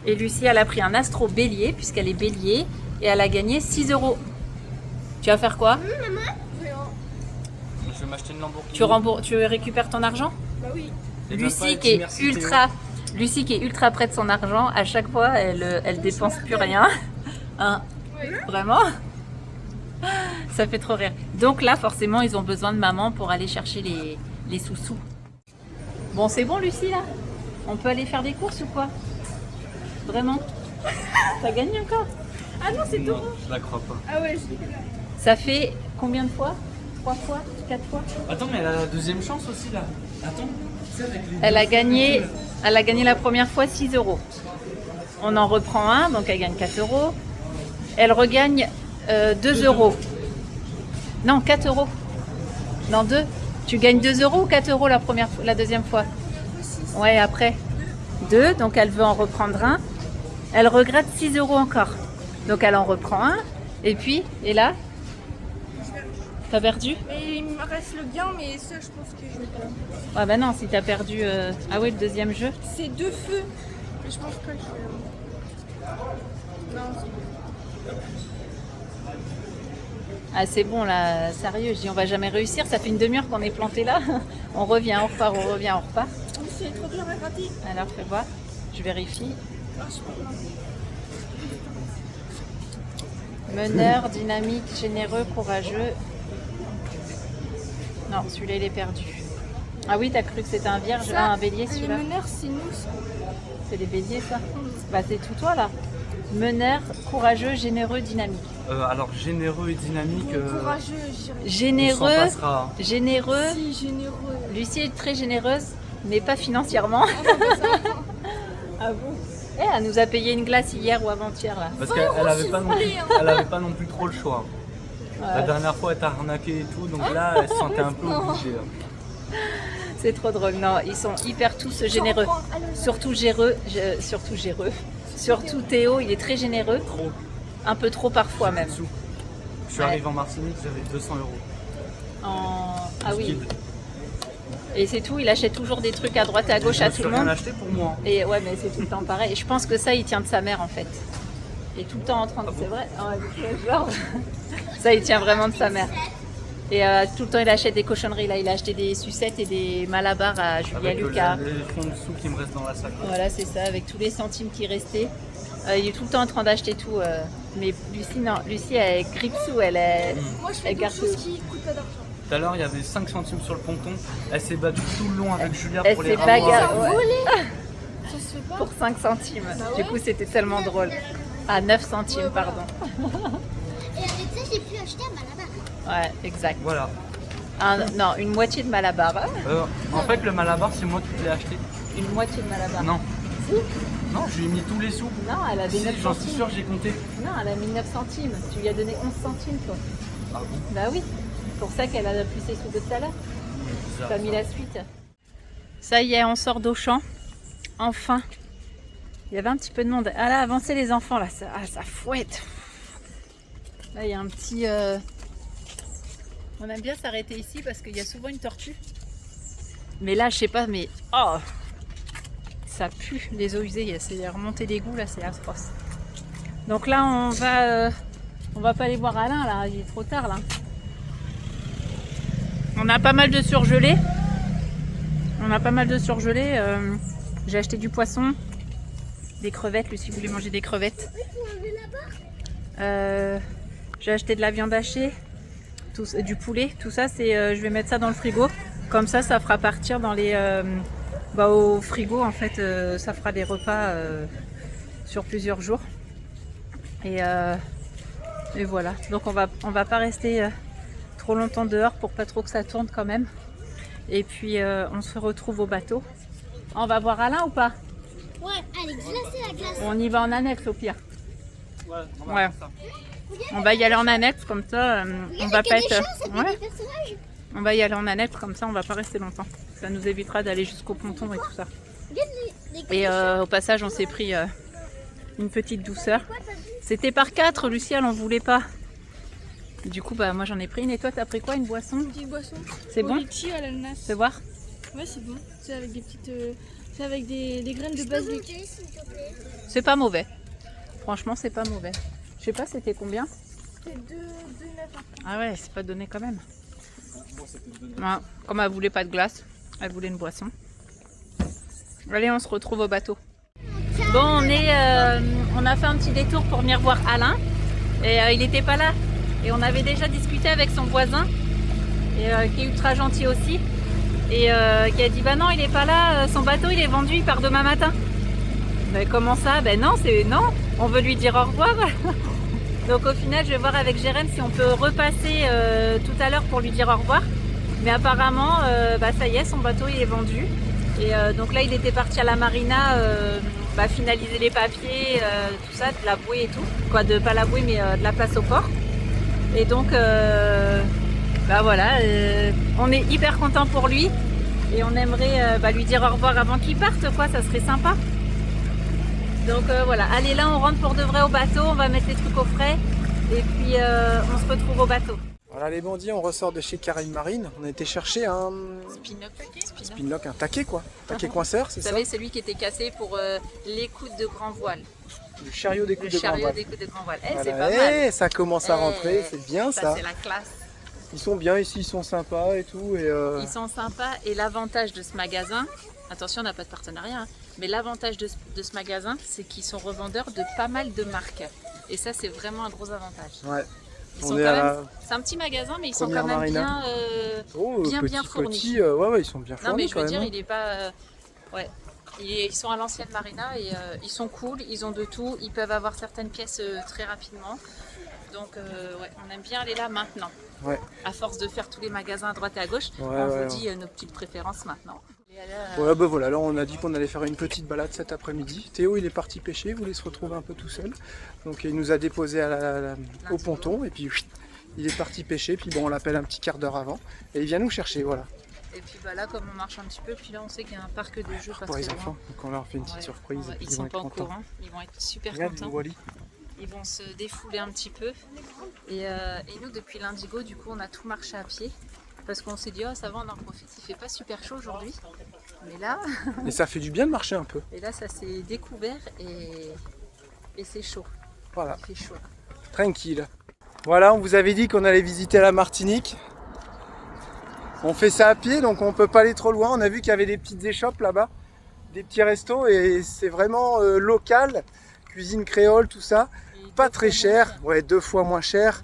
Et Lucie elle a pris un Astro Bélier puisqu'elle est bélier et elle a gagné 6 €. Tu vas faire quoi? Je vais m'acheter une Lamborghini. Tu récupères ton argent? Bah oui. Lucie qui est ultra près de son argent, à chaque fois elle dépense plus rien. Hein? Vraiment? Ça fait trop rire. Donc là forcément ils ont besoin de maman pour aller chercher les sous-sous. Bon c'est bon Lucie là? On peut aller faire des courses ou quoi? Vraiment? T'as gagné encore? Ah non c'est tout. Non, je la crois pas. Ah ouais, Ça fait combien de fois? 3 fois? 4 fois? Attends, mais elle a la deuxième chance aussi là. Attends, tu sais, avec les Elle deux a gagné, jeux, elle a gagné la première fois 6 €. On en reprend un, donc elle gagne 4 €. Elle regagne 2 €. Non, 4 €. Non, 2. Tu gagnes 2 € ou 4 € la deuxième fois? Ouais, après. 2, donc elle veut en reprendre un. Elle regrette 6 € encore. Donc elle en reprend un. Et puis, et là? T'as perdu? mais il me reste le gain, mais ça, je pense que je vais pas. Ah bah non, si t'as perdu... Ah oui, le deuxième jeu. C'est 2 feux. Mais je pense pas que je vais. Non, Ah c'est bon là, sérieux, je dis on va jamais réussir, ça fait une demi-heure qu'on est planté là. On revient, on repart, on revient, on repart. c'est trop dur à gratter. Alors fais voir, je vérifie. Meneur, dynamique, généreux, courageux. Non, celui-là il est perdu. Ah oui, t'as cru que c'était un vierge, Ça, un bélier Les celui-là? meneurs, c'est nous. Ça. C'est des béliers ça? Bah c'est tout toi là. Meneur, courageux, généreux, dynamique. alors, généreux et dynamique. Courageux, On s'en Généreux, passera. généreux. si généreux. Lucie est très généreuse, mais pas financièrement. Ah bon? Elle nous a payé une glace hier ou avant-hier là. Parce qu'elle avait pas, elle avait pas non plus trop le choix. La Ouais, dernière fois, elle t'a arnaqué et tout, donc là, elle se sentait un peu obligée. c'est trop drôle. Non, ils sont hyper tous généreux. Surtout Surtout Théo, il est très généreux. Trop. Un peu trop parfois même. Sous. Je suis Ouais. arrivé en Martinique, j'avais 200 €. Ah oui. Liquide. Et c'est tout, il achète toujours des trucs à droite et à gauche à tout le rien monde. acheté pour moi. Et ouais, mais c'est tout le temps pareil. Et je pense que ça, il tient de sa mère en fait. Et tout le temps en train de. Ah bon? C'est vrai? Ah ouais, genre. Ça, il tient vraiment de sa mère. Et tout le temps, il achète des cochonneries. Là, il a acheté des sucettes et des malabars à Julia Avec Lucas. les fonds de sous qui me restent dans la sac. Voilà, c'est ça, avec tous les centimes qui restaient. Il est tout le temps en train d'acheter tout. Mais Lucie, non. Lucie, elle grippe sous. Elle est. Moi, je fais Elle des garde choses tout. qui coûtent pas d'argent. Tout à l'heure, il y avait 5 centimes sur le ponton. Elle s'est battue tout le long avec Julia Elle pour les s'est ramener. bagarrée ouais, Ça se fait pas. pour 5 centimes. Bah Du ouais. coup, c'était tellement drôle. À 9 centimes, pardon. Et avec ça, j'ai pu acheter un malabar. Ouais, exact. Voilà. Non, une moitié de malabar. En fait, le malabar, c'est moi qui l'ai acheté. Une moitié de malabar. Non. Si. Non, je lui ai mis tous les sous. Non, elle avait Si, 9 j'en suis centimes. sûr, j'ai compté. Non, elle a mis 9 centimes. Tu lui as donné 11 centimes, toi. Ah bon? Bah oui. C'est pour ça qu'elle a plus ses sous de tout à l'heure. T'as mis la suite. Ça y est, on sort d'Auchan. Enfin. Il y avait un petit peu de monde. Ah là, avancez les enfants là, ça fouette. Là, il y a un petit... On aime bien s'arrêter ici parce qu'il y a souvent une tortue. Mais là, je sais pas, mais... Oh, ça pue les eaux usées. C'est remonté d'égout, là, c'est atroce. Donc là, on va pas aller voir Alain, là. Il est trop tard, là. On a pas mal de surgelés. J'ai acheté du poisson, des crevettes. Lucie voulait manger des crevettes. J'ai acheté de la viande hachée, du poulet. Tout ça, je vais mettre ça dans le frigo. Comme ça fera partir dans les... au frigo, en fait, ça fera des repas sur plusieurs jours. Et voilà. Donc on va pas rester trop longtemps dehors pour pas trop que ça tourne quand même. Et puis on se retrouve au bateau. On va voir Alain ou pas? Ouais, elle est glacée la glace. On y va en annexe au pire. Ouais. On va y aller en annexe comme ça. On va pas être. Ouais. On va y aller en annexe comme ça. On va pas rester longtemps. Ça nous évitera d'aller jusqu'au ponton et tout ça. Et au passage, on s'est pris une petite douceur. C'était par 4, Lucie, elle en voulait pas. Du coup, moi j'en ai pris une. Et toi, t'as pris quoi? Une boisson? Une petite boisson. C'est bon? Litchi à l'ananas. Fais voir. Ouais, c'est bon. C'est avec des petites. C'est avec des graines de basilic. C'est pas mauvais. Franchement, c'est pas mauvais. Je sais pas, c'était combien? C'est 2,9. Ah ouais, c'est pas donné quand même. Ouais, comme elle voulait pas de glace, elle voulait une boisson. Allez, on se retrouve au bateau. Bon, on a fait un petit détour pour venir voir Alain. Et il n'était pas là. Et on avait déjà discuté avec son voisin, qui est ultra gentil aussi. Et qui a dit bah non, il est pas là, son bateau il est vendu, il part demain matin. Mais comment ça? Ben non, non, on veut lui dire au revoir. Donc au final, je vais voir avec Jérém si on peut repasser tout à l'heure pour lui dire au revoir. Mais apparemment, ça y est, son bateau il est vendu. Et donc là, il était parti à la marina finaliser les papiers, tout ça, de la bouée et tout. Quoi, pas la bouée, mais de la place au port. Et donc, voilà, on est hyper content pour lui. Et on aimerait lui dire au revoir avant qu'il parte, quoi, ça serait sympa. Donc voilà, allez, là on rentre pour de vrai au bateau, on va mettre les trucs au frais. Et puis on se retrouve au bateau. Voilà les bandits, on ressort de chez Carine Marine. On a été chercher un spinlock, un taquet quoi. Taquet coinceur, c'est ça? Vous savez, celui qui était cassé pour l'écoute de grand voile. Le chariot d'écoute de grand voile. d'écoute de grand voile. Voilà. C'est pas mal. Ça commence à rentrer, c'est bien ça. C'est la classe. Ils sont bien ici, ils sont sympas et tout. Ils sont sympas et l'avantage de ce magasin, attention on n'a pas de partenariat, hein, mais l'avantage de ce magasin c'est qu'ils sont revendeurs de pas mal de marques. Et ça c'est vraiment un gros avantage. Ouais. C'est un petit magasin mais ils sont quand même bien fournis. Ouais, ils sont bien fournis. Non mais je veux dire, hein. il est pas... Ils sont à l'ancienne marina et ils sont cool, ils ont de tout, ils peuvent avoir certaines pièces très rapidement. Donc on aime bien aller là maintenant. Ouais. À force de faire tous les magasins à droite et à gauche, on vous dit nos petites préférences maintenant. Voilà, là on a dit qu'on allait faire une petite balade cet après-midi. Théo il est parti pêcher, il voulait se retrouver un peu tout seul. Donc il nous a déposé au ponton et puis il est parti pêcher. Puis bon, on l'appelle un petit quart d'heure avant et il vient nous chercher, voilà. Et puis là comme on marche un petit peu, puis là on sait qu'il y a un parc de jeux pour les enfants. Donc on leur fait une petite surprise. Ils sont pas au courant, ils vont être super contents. Ils vont se défouler un petit peu. Et nous, depuis l'Indigo, du coup, on a tout marché à pied. Parce qu'on s'est dit, oh ça va, on en profite. Il fait pas super chaud aujourd'hui. Mais là... Et ça fait du bien de marcher un peu. Et là, ça s'est découvert et c'est chaud. Voilà. Il fait chaud. Tranquille. Voilà, on vous avait dit qu'on allait visiter la Martinique. On fait ça à pied, donc on peut pas aller trop loin. On a vu qu'il y avait des petites échoppes là-bas. Des petits restos et c'est vraiment local. Cuisine créole, tout ça. Pas très cher, 2 fois moins cher.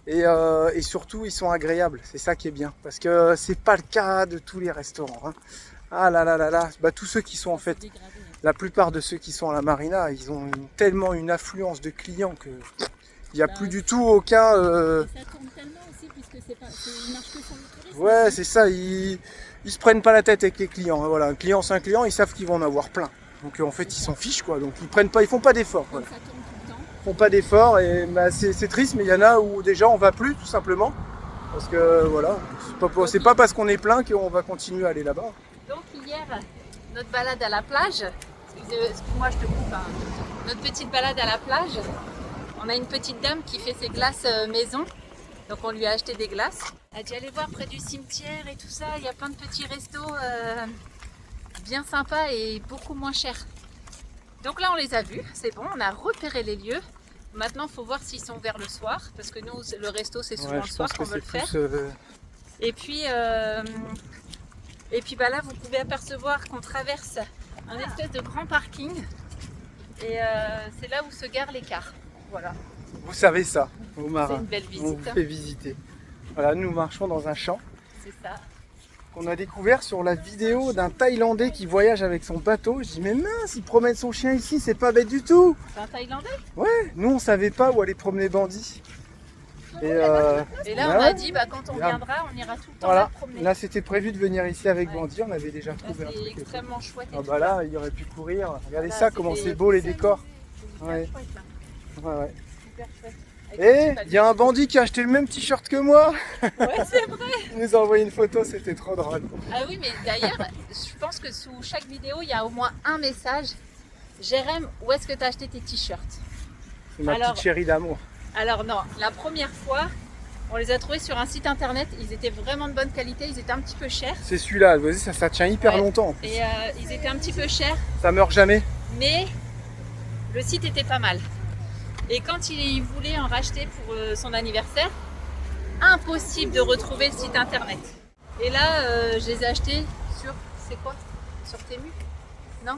Et surtout, ils sont agréables. C'est ça qui est bien. Parce que c'est pas le cas de tous les restaurants. Hein. Ah là là là là. Tous ceux qui sont en fait, la plupart de ceux qui sont à la marina, ils ont tellement une affluence de clients que il n'y a plus du tout aucun. Ça tourne tellement aussi puisque c'est une marche que sur le tourisme. Ouais, c'est ça. Ils se prennent pas la tête avec les clients. Hein. Voilà, un client c'est un client, ils savent qu'ils vont en avoir plein. Donc en fait, ils s'en fichent quoi. Donc ils font pas d'efforts. Voilà. Font pas d'efforts et c'est triste, mais il y en a où déjà on va plus tout simplement Parce que voilà, c'est pas parce qu'on est plein qu'on va continuer à aller là-bas. Donc hier, notre balade à la plage, excuse-moi je te coupe, hein. Notre petite balade à la plage, on a une petite dame qui fait ses glaces maison, donc on lui a acheté des glaces. Elle a dit allez voir près du cimetière et tout ça, il y a plein de petits restos bien sympas et beaucoup moins chers. Donc là on les a vus, c'est bon, on a repéré les lieux. Maintenant il faut voir s'ils sont ouverts le soir, parce que nous le resto c'est souvent le soir qu'on veut le faire. Et puis bah là vous pouvez apercevoir qu'on traverse un espèce de grand parking et c'est là où se garent les cars. Voilà. Vous savez ça, aux C'est marins. une belle On visite. vous fait visiter. Voilà, nous marchons dans un champ C'est ça. qu'on a découvert sur la vidéo d'un Thaïlandais qui voyage avec son bateau. Je dis mais mince, il promène son chien ici, c'est pas bête du tout. C'est un Thaïlandais. Ouais, nous on savait pas où aller promener Bandit. Et Et là bah on a ouais. dit bah, quand on Regarde. viendra on ira tout le temps Voilà, la promener. là c'était prévu de venir ici avec Ouais. Bandit, on avait déjà Là, trouvé un c'est truc. extrêmement chouette. et Ah tout. bah là, il aurait pu courir. Regardez Voilà, ça, comment c'était c'est beau les décors. Super Ouais. chouette, là. Ouais, ouais. Super chouette. Avec Et le petit il y a un bandit qui a acheté le même t-shirt que moi. pavillon. Ouais c'est vrai. Il nous a envoyé une photo, c'était trop drôle. Ah oui, mais d'ailleurs, je pense que sous chaque vidéo, il y a au moins un message. Jérém, où est-ce que tu as acheté tes t-shirts? C'est ma Alors- petite chérie d'amour. Alors non, la première fois, on les a trouvés sur un site internet. Ils étaient vraiment de bonne qualité, ils étaient un petit peu chers. C'est celui-là, vous voyez, ça tient hyper Ouais. longtemps. Et ils étaient un petit peu chers, Ça meurt jamais. mais le site était pas mal. Et quand il voulait en racheter pour son anniversaire, impossible de retrouver le site internet. Et là, je les ai achetés sur, c'est quoi? Sur Temu? Non?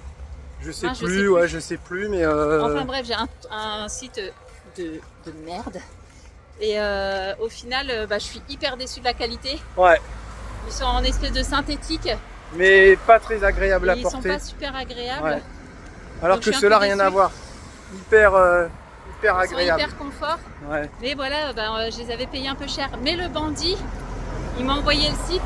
Je sais Ah, je plus, sais plus. ouais, je sais plus, mais Enfin bref, j'ai un site de merde. Et au final, bah, je suis hyper déçue de la qualité. ouais, Ils sont en espèce de synthétique. mais pas très agréable Et à ils sont porter. pas super agréables. Ouais. Alors Donc, que je suis un ceux-là, peu rien à déçue. voir. Hyper Ils sont agréable. hyper confort. Ouais. Mais voilà, bah, je les avais payés un peu cher. Mais le bandit, il m'a envoyé le site.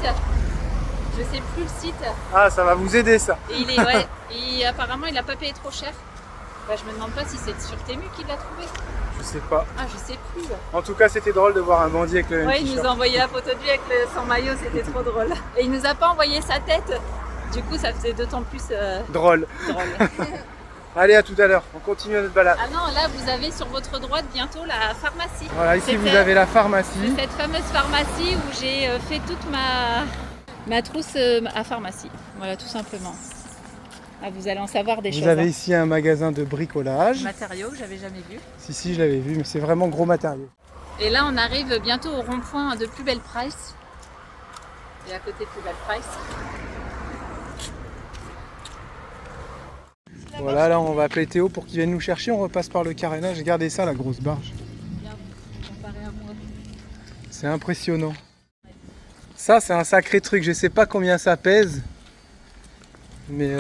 Je sais plus le site. Ah, ça va vous aider ça. Et il est, ouais, et apparemment, il n'a pas payé trop cher. Bah, je me demande pas si c'est sur Temu qu'il l'a trouvé. Je sais pas. Ah, je sais plus. En tout cas, c'était drôle de voir un bandit avec le même Ouais, il nous t-shirt. a envoyé la photo de lui avec son maillot, c'était trop drôle. Et il nous a pas envoyé sa tête. Du coup, ça faisait d'autant plus Drôle. drôle. Allez, à tout à l'heure. On continue notre balade. Ah non, là, vous avez sur votre droite bientôt la pharmacie. Voilà, ici vous C'était- avez la pharmacie. Cette fameuse pharmacie où j'ai fait toute ma trousse à pharmacie. Voilà, tout simplement. Ah, vous allez en savoir des Vous choses. avez hein. ici un magasin de bricolage. Matériaux que j'avais jamais vu. Si, je l'avais vu, mais c'est vraiment gros matériaux. Et là, on arrive bientôt au rond-point de Plus Belle Price. Et à côté de Plus Belle Price. Voilà, là on va appeler Théo pour qu'il vienne nous chercher. On repasse par le carénage. Regardez ça, la grosse barge. Bien, comparé à moi. C'est impressionnant. Ça, c'est un sacré truc. Je sais pas combien ça pèse. Mais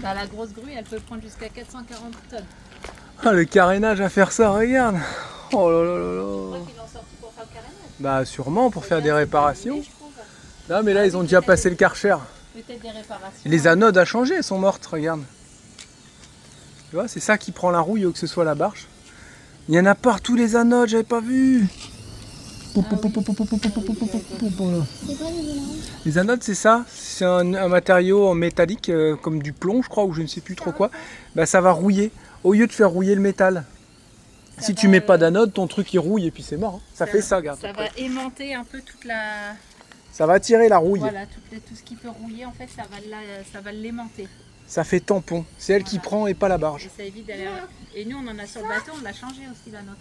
Bah, la grosse grue, elle peut prendre jusqu'à 440 tonnes. ah, le carénage à faire ça, regarde. Oh là là là Je là. crois qu'ils l'ont sorti pour faire le carénage. Bah sûrement pour faire des réparations. Je trouve. Non mais là ils ont déjà passé le Karcher. Peut-être des réparations. Les anodes à changer, elles sont mortes, regarde. Tu vois, c'est ça qui prend la rouille, que ce soit la barge. Il y en a partout les anodes, j'avais pas vu. C'est quoi les mélanges? Les anodes, c'est ça. C'est un matériau en métallique, comme du plomb, je crois, ou je ne sais plus trop quoi. Bah, ça va rouiller, au lieu de faire rouiller le métal. Ça Si va, tu mets pas d'anode, ton truc il rouille et puis c'est mort. Hein. Ça fait ça, regarde. Ça va aimanter un peu toute la. Ça va tirer la rouille. Voilà, tout ce qui peut rouiller, en fait, ça va l'aimanter. Ça fait tampon. C'est elle qui Voilà. prend et pas la barge. Et ça évite d'aller. Et nous, on en a sur le bateau, on l'a changé aussi la nôtre.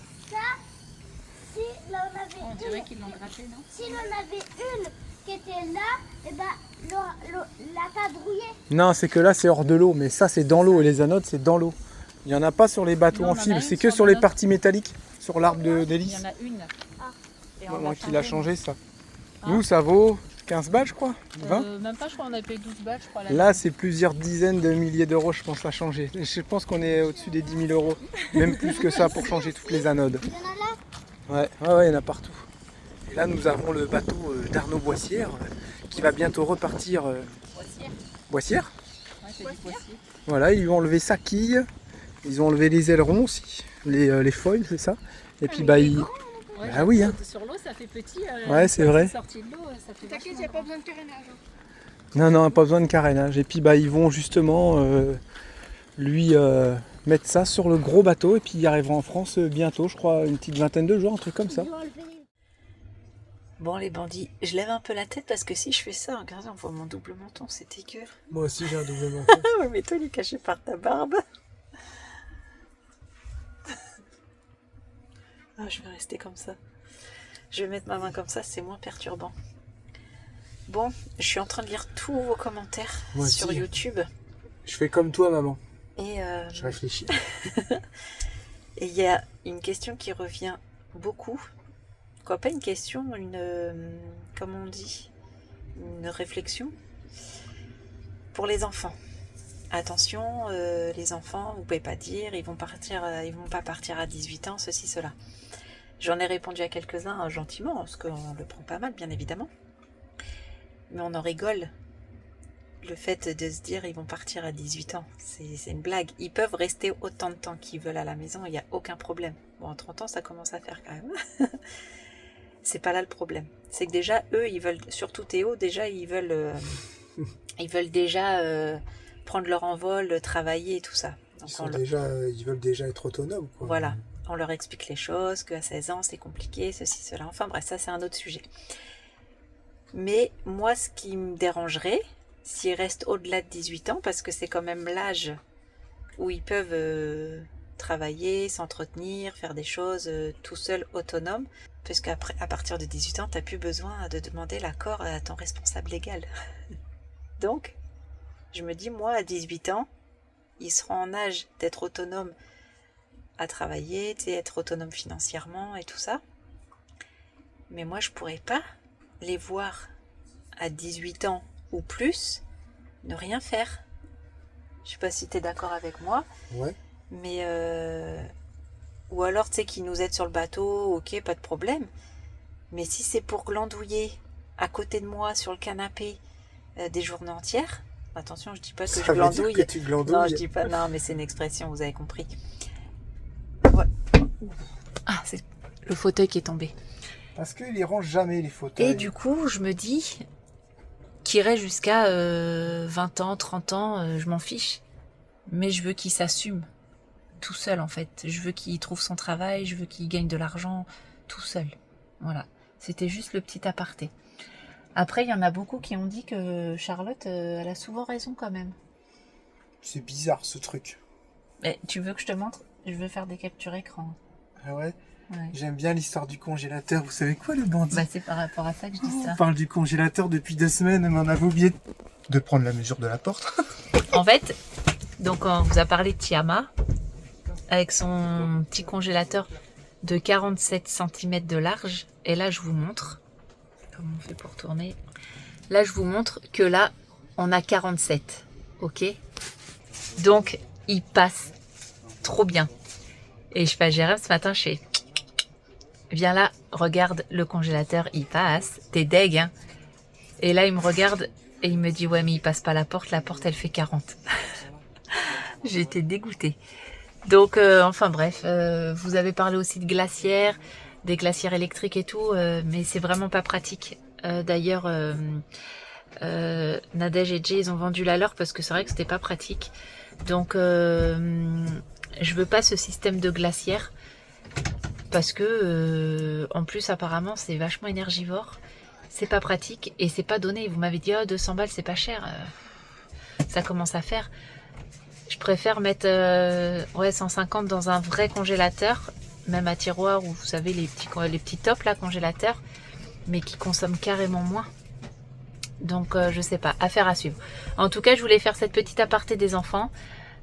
Si là on avait On une, dirait qu'ils l'ont gratté, non? si l'on avait une qui était là, et ben la cadrouillée. Non, c'est que là c'est hors de l'eau, mais ça c'est dans l'eau et les anodes c'est dans l'eau. Il n'y en a pas sur les bateaux Non, on en en a fibre, une c'est que sur sur la les nôtre. parties métalliques, sur l'arbre Il d'hélice. y en a une. Et on Maman l'a qui l'a changé ça. Ah. Nous ça vaut 15 balles je crois, 20. Même pas, je crois, on a payé 12 balles, je crois. Là c'est plusieurs dizaines de milliers d'euros je pense à changer. Je pense qu'on est au-dessus des 10 000 euros, même plus que ça pour changer toutes les anodes. Il y en a là. Ouais, il y en a partout. Et là nous avons le bateau d'Arnaud Boissière qui va bientôt repartir. Boissière. Boissière. Ouais, c'est du Boissier. Voilà, ils lui ont enlevé sa quille, ils ont enlevé les ailerons aussi, les foils, c'est ça. Et puis bah, Ouais, Ah oui, hein. Sur l'eau, ça fait petit. Ouais, c'est vrai. Sorti de l'eau, ça fait T'inquiète, il n'y a pas besoin de carénage. Hein. Non, pas besoin de carénage. Et puis ils vont justement lui mettre ça sur le gros bateau et puis ils arriveront en France bientôt, je crois, une petite vingtaine de jours, un truc comme ça. Bon les bandits, je lève un peu la tête parce que si je fais ça, regardez, on voit mon double menton, c'est dégueu. Moi aussi j'ai un double menton. Ouais, mais toi il est caché par ta barbe. Ah, je vais rester comme ça. Je vais mettre ma main comme ça, c'est moins perturbant. Bon, je suis en train de lire tous vos commentaires Moi sur aussi. YouTube. Je fais comme toi, maman. Et Je réfléchis. et il y a une question qui revient beaucoup. Quoi, pas une question, comment on dit, une réflexion pour les enfants. Attention, les enfants, vous pouvez pas dire, ils vont pas partir à 18 ans, ceci, cela. J'en ai répondu à quelques-uns gentiment, parce qu'on le prend pas mal, bien évidemment. Mais on en rigole. Le fait de se dire ils vont partir à 18 ans, c'est une blague. Ils peuvent rester autant de temps qu'ils veulent à la maison, il n'y a aucun problème. Bon, en 30 ans, ça commence à faire quand même. C'est pas là le problème. C'est que déjà, eux, ils veulent, surtout Théo, déjà, ils veulent déjà prendre leur envol, travailler et tout ça. Donc Ils veulent déjà être autonomes, quoi. voilà, on leur explique les choses, qu'à 16 ans, c'est compliqué, ceci, cela. Enfin bref, ça, c'est un autre sujet. Mais moi, ce qui me dérangerait, s'ils restent au-delà de 18 ans, parce que c'est quand même l'âge où ils peuvent travailler, s'entretenir, faire des choses tout seuls, autonomes, parce qu'à partir de 18 ans, tu n'as plus besoin de demander l'accord à ton responsable légal. Donc, je me dis, moi, à 18 ans, ils seront en âge d'être autonomes à travailler, être autonomes financièrement et tout ça. Mais moi, je pourrais pas les voir à 18 ans ou plus ne rien faire. Je sais pas si tu es d'accord avec moi. Ouais. Mais ou alors tu sais qu'ils nous aident sur le bateau, ok, pas de problème. Mais si c'est pour glandouiller à côté de moi sur le canapé des journées entières, attention, je dis pas que je glandouille. Que tu glandouilles. Non, je dis pas. Non, mais c'est une expression, vous avez compris. Ouais. Ah, c'est le fauteuil qui est tombé. Parce qu'ils les rangent jamais, les fauteuils. Et du coup, je me dis qu'irait jusqu'à 20 ans, 30 ans, je m'en fiche. Mais je veux qu'il s'assume tout seul, en fait. Je veux qu'il trouve son travail, je veux qu'il gagne de l'argent tout seul. Voilà. C'était juste le petit aparté. Après, il y en a beaucoup qui ont dit que Charlotte, elle a souvent raison quand même. C'est bizarre, ce truc. Mais tu veux que je te montre ? Je veux faire des captures écran. Ah ouais? Ouais. J'aime bien l'histoire du congélateur. Vous savez quoi, le bandit? Bah, c'est par rapport à ça que je dis ça. On parle du congélateur depuis 2 semaines, mais on avait oublié de prendre la mesure de la porte. En fait, donc on vous a parlé de Tiama avec son petit congélateur de 47 cm de large. Et là, je vous montre. Comment on fait pour tourner? Là, je vous montre que là, on a 47. Ok? Donc, il passe trop bien. Et je fais à Jérém ce matin, je fais... Viens là, regarde le congélateur, il passe. T'es deg, hein? Et là, il me regarde et il me dit, ouais, mais il passe pas la porte elle fait 40. J'ai été dégoûtée. Donc, enfin bref, vous avez parlé aussi de glacières, des glacières électriques et tout, mais c'est vraiment pas pratique. D'ailleurs, Nadège et Jay, ils ont vendu la leur parce que c'est vrai que c'était pas pratique. Donc, je veux pas ce système de glacière parce que, en plus, apparemment, c'est vachement énergivore. C'est pas pratique et c'est pas donné. Vous m'avez dit, oh, 200 balles, c'est pas cher. Ça commence à faire. Je préfère mettre 150 dans un vrai congélateur, même à tiroir où vous savez les petits tops là, congélateurs, mais qui consomment carrément moins. Donc je sais pas, affaire à suivre. En tout cas, je voulais faire cette petite aparté des enfants,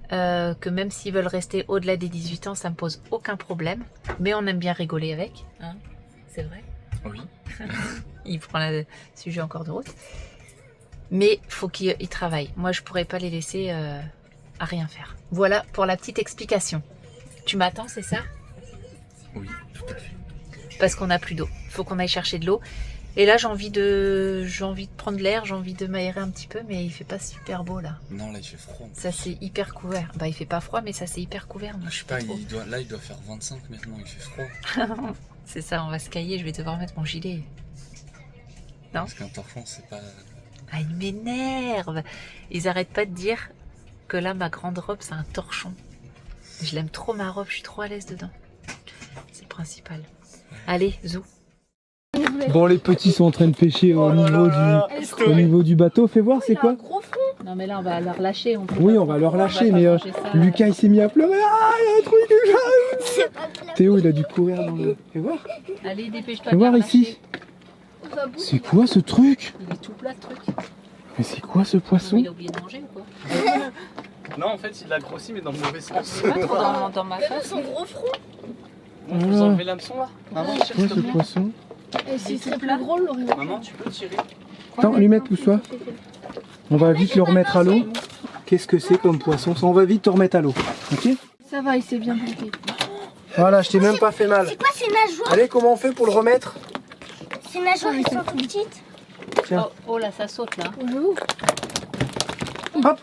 que même s'ils veulent rester au-delà des 18 ans, ça me pose aucun problème. Mais on aime bien rigoler avec, hein, c'est vrai. Oui. Il prend le sujet encore de route. Mais faut qu'ils travaillent. Moi, je pourrais pas les laisser à rien faire. Voilà pour la petite explication. Tu m'attends, c'est ça? Oui, tout à fait. Parce qu'on n'a plus d'eau. Il faut qu'on aille chercher de l'eau. Et là, j'ai envie de prendre l'air, j'ai envie de m'aérer un petit peu, mais il fait pas super beau là. Non, là il fait froid. Ça c'est hyper couvert. Bah il fait pas froid, mais ça c'est hyper couvert. Donc Je sais pas, il doit faire 25 maintenant, il fait froid. C'est ça, on va se cailler, je vais devoir mettre mon gilet. Non? Parce qu'un torchon, c'est pas... Ah, ils m'énervent. Ils arrêtent pas de dire que là, ma grande robe, c'est un torchon. Je l'aime trop, ma robe, je suis trop à l'aise dedans. C'est le principal. Allez, zou. Bon, les petits sont en train de pêcher au niveau du bateau. Fais voir, c'est quoi? Non, mais là, on va leur lâcher. Oui, on va leur lâcher, mais Lucas, il s'est mis à pleurer. Ah, il y a un truc. Théo, il a dû courir dans le... Fais voir. Allez, dépêche-toi. Fais voir ici. C'est quoi ce truc? Il est tout plat, ce truc. Mais c'est quoi ce poisson? Il a oublié de manger ou quoi? Non, en fait, il l'a grossi, mais dans le mauvais sens. Pas trop dans ma face. Son gros front. Bon, vous enlevez l'hameçon là. Maman, C'est quoi ce poisson? Et si c'est plus gros, on l'aurait. Maman, tu peux tirer. Attends, lui mettre, pousse-toi. On va vite le remettre à l'eau. Qu'est-ce que c'est comme poisson? On va vite te remettre à l'eau. Ok? Ça va, il s'est bien bloqué. Voilà, je t'ai même pas fait mal. C'est quoi ces nageoires? Allez, comment on fait pour le remettre? Ces nageoires, elles sont toutes petites. Tiens. Oh là, ça saute là. Hop.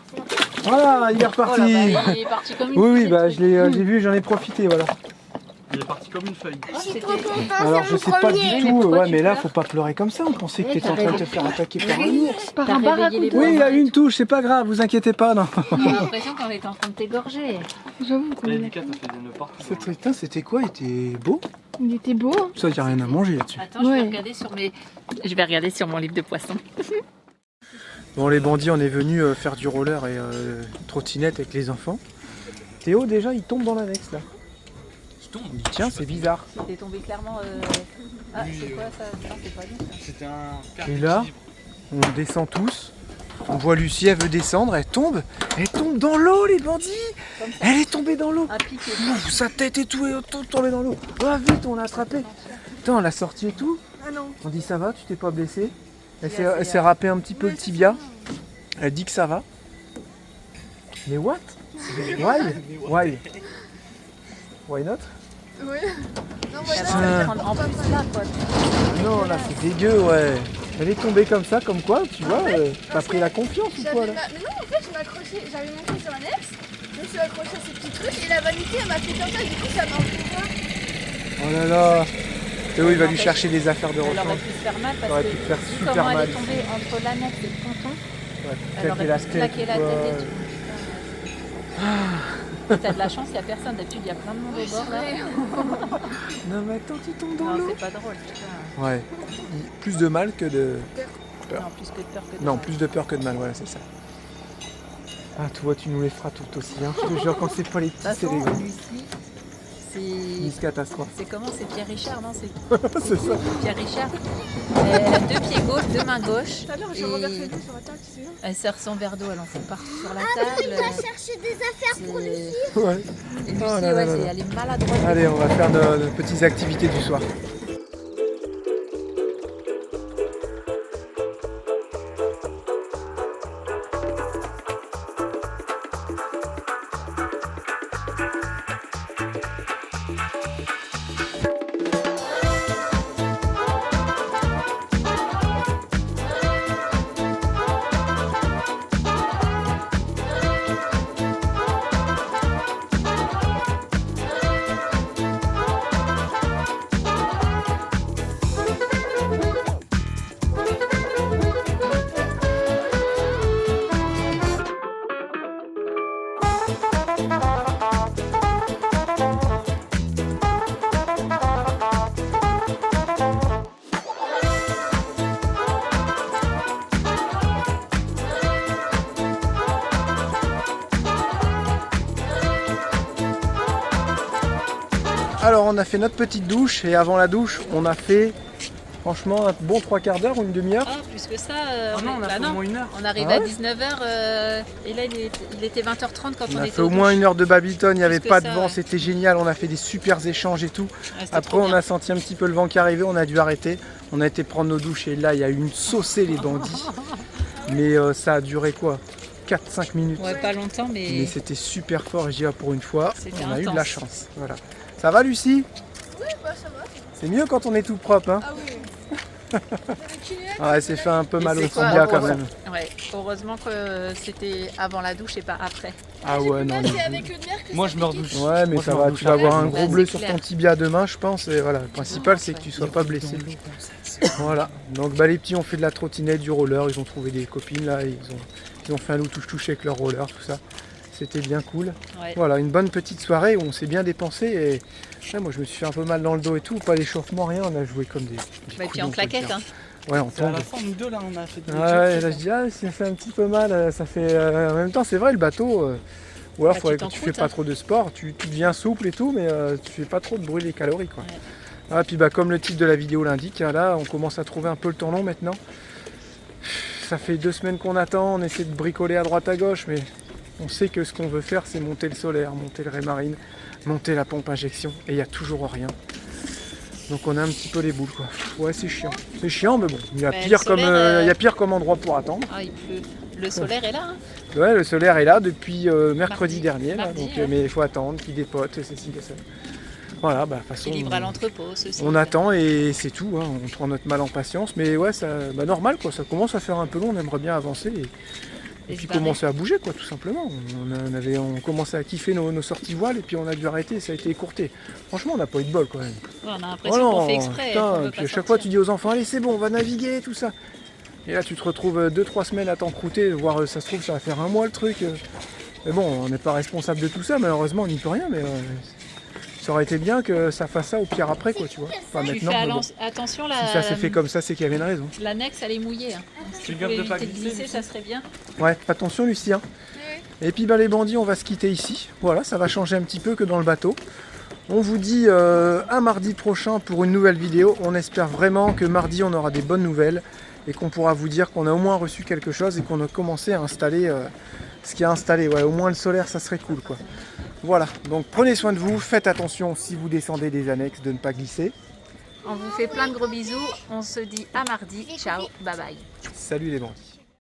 Voilà, il est reparti. Il est parti comme une Oui, petite bah truc. j'ai vu, j'en ai profité, voilà. Il est parti comme une feuille. Je suis trop contente, Alors c'est je mon sais pas premier. du tout, pourquoi ouais, tu mais là pleures? faut pas pleurer comme ça, on pensait que t'étais en train de te faire attaquer par un ours. Par T'as un baraque. réveillé les Oui, il parents a et une touche, c'est pas grave, vous inquiétez pas, non. tout. J'ai l'impression qu'on était en train de t'égorger. J'avoue qu'on Là, est... Lucas, t'as fait des nœuds partout. Ce truc, c'était quoi? Il était beau? Il était beau. Hein. Ça, y a rien à manger là-dessus. Attends, je Ouais. vais regarder sur mes... Je vais regarder sur mon livre de poisson. Bon, les bandits, on est venus faire du roller et trottinette avec les enfants. Théo, déjà, il tombe dans l'annexe là. Qui tombe. Il dit, tiens, c'est bizarre. C'était tombé clairement... Ah, Oui, c'est quoi ça? Non, c'est pas nous ça. C'était un... Et là, on descend tous. On voit Lucie, elle veut descendre, elle tombe dans l'eau, les bandits. Comme ça. Elle est tombée dans l'eau. Un piqué. Ouh, sa tête et tout est tombée dans l'eau. Ah, vite, on l'a attrapé. Attends, on l'a sorti et tout. Ah non. On dit, ça va, tu t'es pas blessé? Elle Si, elle s'est râpé un petit peu le tibia. Elle dit que ça va. Mais what? Why? Why not? Oui. Non, Ça voilà. va prendre en plus là, quoi. Non, là, c'est dégueu, ouais. Elle est tombée comme ça, comme quoi, tu vois, t'as pris la confiance ou quoi, là? Mais non, en fait, je m'accrochais, j'avais monté sur l'annexe, je me suis accrochée à ces petits trucs et la vanité, elle m'a fait comme ça, du coup, ça m'a fait Oh là là. Théo, il va lui chercher des affaires de Elle aurait rechange. pu se faire mal Ça parce aurait que pu te faire vu super comment elle mal. est tombée entre l'annexe et le ponton, Ouais, elle claquer aurait la pu se tête. claquer la tête et ouais. tout. Putain, t'as de la chance, il n'y a personne. D'habitude, il y a plein de monde au bord là. Non, mais attends, tu tombes dans Non, l'eau. c'est pas drôle, putain. Ouais. Plus de mal que de... Peur. Non, plus que de peur que de Non, mal. plus de peur que de mal, voilà, c'est ça. Ah, toi, tu nous les feras toutes aussi, hein. Je te jure, quand c'est pas les De petits, toute c'est les façon, grands. Lucie, Une c'est... catastrophe. C'est comment? C'est Pierre Richard, non? C'est C'est ça. Pierre Richard. Elle a deux pieds gauche, deux mains gauche. Tout à l'heure, j'ai Et- renversé le tout sur la table, tu sais. Elle sert son verre d'eau, elle en fout partout sur la Il table. va chercher des affaires pour lui. C'est- Ouais. Et Lucie, Oh là là ouais, là c'est- là. elle est maladroite. Allez, on va faire nos petites activités du soir. Alors, on a fait notre petite douche et avant la douche, on a fait franchement un bon 3/4 d'heure ou une demi-heure. Ah, plus que ça. une heure. On arrive Ah à ouais 19h et là il était 20h30 quand on On a était fait au moins une heure de Babyton, il n'y avait que pas ça, de vent, ouais. c'était génial, on a fait des super échanges et tout. Ouais, c'était Après trop on bien. a senti un petit peu le vent qui arrivait, on a dû arrêter. On a été prendre nos douches et là il y a eu une saucée les bandits. Mais ça a duré quoi 4-5 minutes. Ouais, pas longtemps, Mais mais c'était super fort et j'ai dit, ah, pour une fois, C'était on a eu de intense. la chance. Voilà. Ça va Lucie? Oui, bah ça va. C'est mieux quand on est tout propre. Hein. Ah oui. Ah, elle s'est fait un peu Et mal c'est au quoi, tibia quand heureusement- même. Ouais, heureusement que c'était avant la douche et pas après. Ah ouais, non. C'est avec le nerf que Moi ça je me pique. redouche. Ouais, mais Moi, ça je me va, redouche tu vas avoir un Bah, gros c'est bleu sur clair. ton tibia demain, je pense. Et voilà, le principal, c'est que tu sois pas blessé. Voilà. Donc bah, les petits ont fait de la trottinette, du roller, ils ont trouvé des copines là, ils ont fait un loup touche-touche avec leur roller, tout ça. C'était bien cool. Ouais. Voilà, une bonne petite soirée où on s'est bien dépensé et ouais, moi je me suis fait un peu mal dans le dos et tout, pas d'échauffement, rien, on a joué comme des Bah, et puis couillons, en faut le claquette, dire. hein. Ouais, on C'est à tombe. la fin, nous deux là, on a fait des Ouais, là je dis, ah, ça fait un petit peu mal, ça fait. En même temps, c'est vrai, le bateau, ou alors Bah, faudrait tu que tu fais t'encroutes, pas hein. trop de sport, tu deviens souple et tout, mais tu fais pas trop de brûler les calories quoi. Ouais. Ah, puis bah, comme le titre de la vidéo l'indique, hein, là on commence à trouver un peu le temps long maintenant. Ça fait 2 semaines qu'on attend, on essaie de bricoler à droite à gauche, mais on sait que ce qu'on veut faire c'est monter le solaire, monter le Raymarine, monter la pompe injection, et il n'y a toujours rien. Donc on a un petit peu les boules quoi. Ouais, c'est chiant. C'est chiant, mais bon, il y a Mais pire le comme solaire, il y a pire comme endroit pour attendre. Ah, il pleut. Le solaire est là, hein. Ouais, le solaire est là depuis mercredi Mardi. dernier, là, Mardi, donc, ouais. mais il faut attendre qu'il dépote, ceci, ça. Voilà, bah de toute façon, Qui livre à l'entrepôt, ceci. on attend et c'est tout, hein, on prend notre mal en patience, mais ouais, ça, bah normal quoi, ça commence à faire un peu long, on aimerait bien avancer et puis se barrer. commencer à bouger quoi, tout simplement. On commençait à kiffer nos sorties voiles et puis on a dû arrêter, ça a été écourté. Franchement, on n'a pas eu de bol quand même. Ouais, on a l'impression qu'on fait exprès. putain, qu'on veut puis pas à chaque fois sortir. tu dis aux enfants, allez c'est bon, on va naviguer, tout ça. Et là tu te retrouves 2-3 semaines à t'encrouter, voire ça se trouve ça va faire un mois le truc. Mais bon, on n'est pas responsable de tout ça, malheureusement on n'y peut rien, mais ça aurait été bien que ça fasse ça au pire après quoi, tu vois. Enfin Tu maintenant, fais mais bon. attention, Si ça s'est fait comme ça, c'est qu'il y avait une raison. l'annexe elle est mouillée. Hein. Donc, si Fais tu gaffe pouvais de pas éviter de glisser, glisser, ça serait bien. Ouais, attention Lucien. Et puis bah, les bandits, on va se quitter ici. Voilà, ça va changer un petit peu que dans le bateau. On vous dit à mardi prochain pour une nouvelle vidéo. On espère vraiment que mardi on aura des bonnes nouvelles et qu'on pourra vous dire qu'on a au moins reçu quelque chose et qu'on a commencé à installer ce qui est installé. Ouais, au moins le solaire, ça serait cool quoi. Voilà, donc prenez soin de vous, faites attention si vous descendez des annexes de ne pas glisser. On vous fait plein de gros bisous. On se dit à mardi. Ciao, bye bye. Salut les bandits.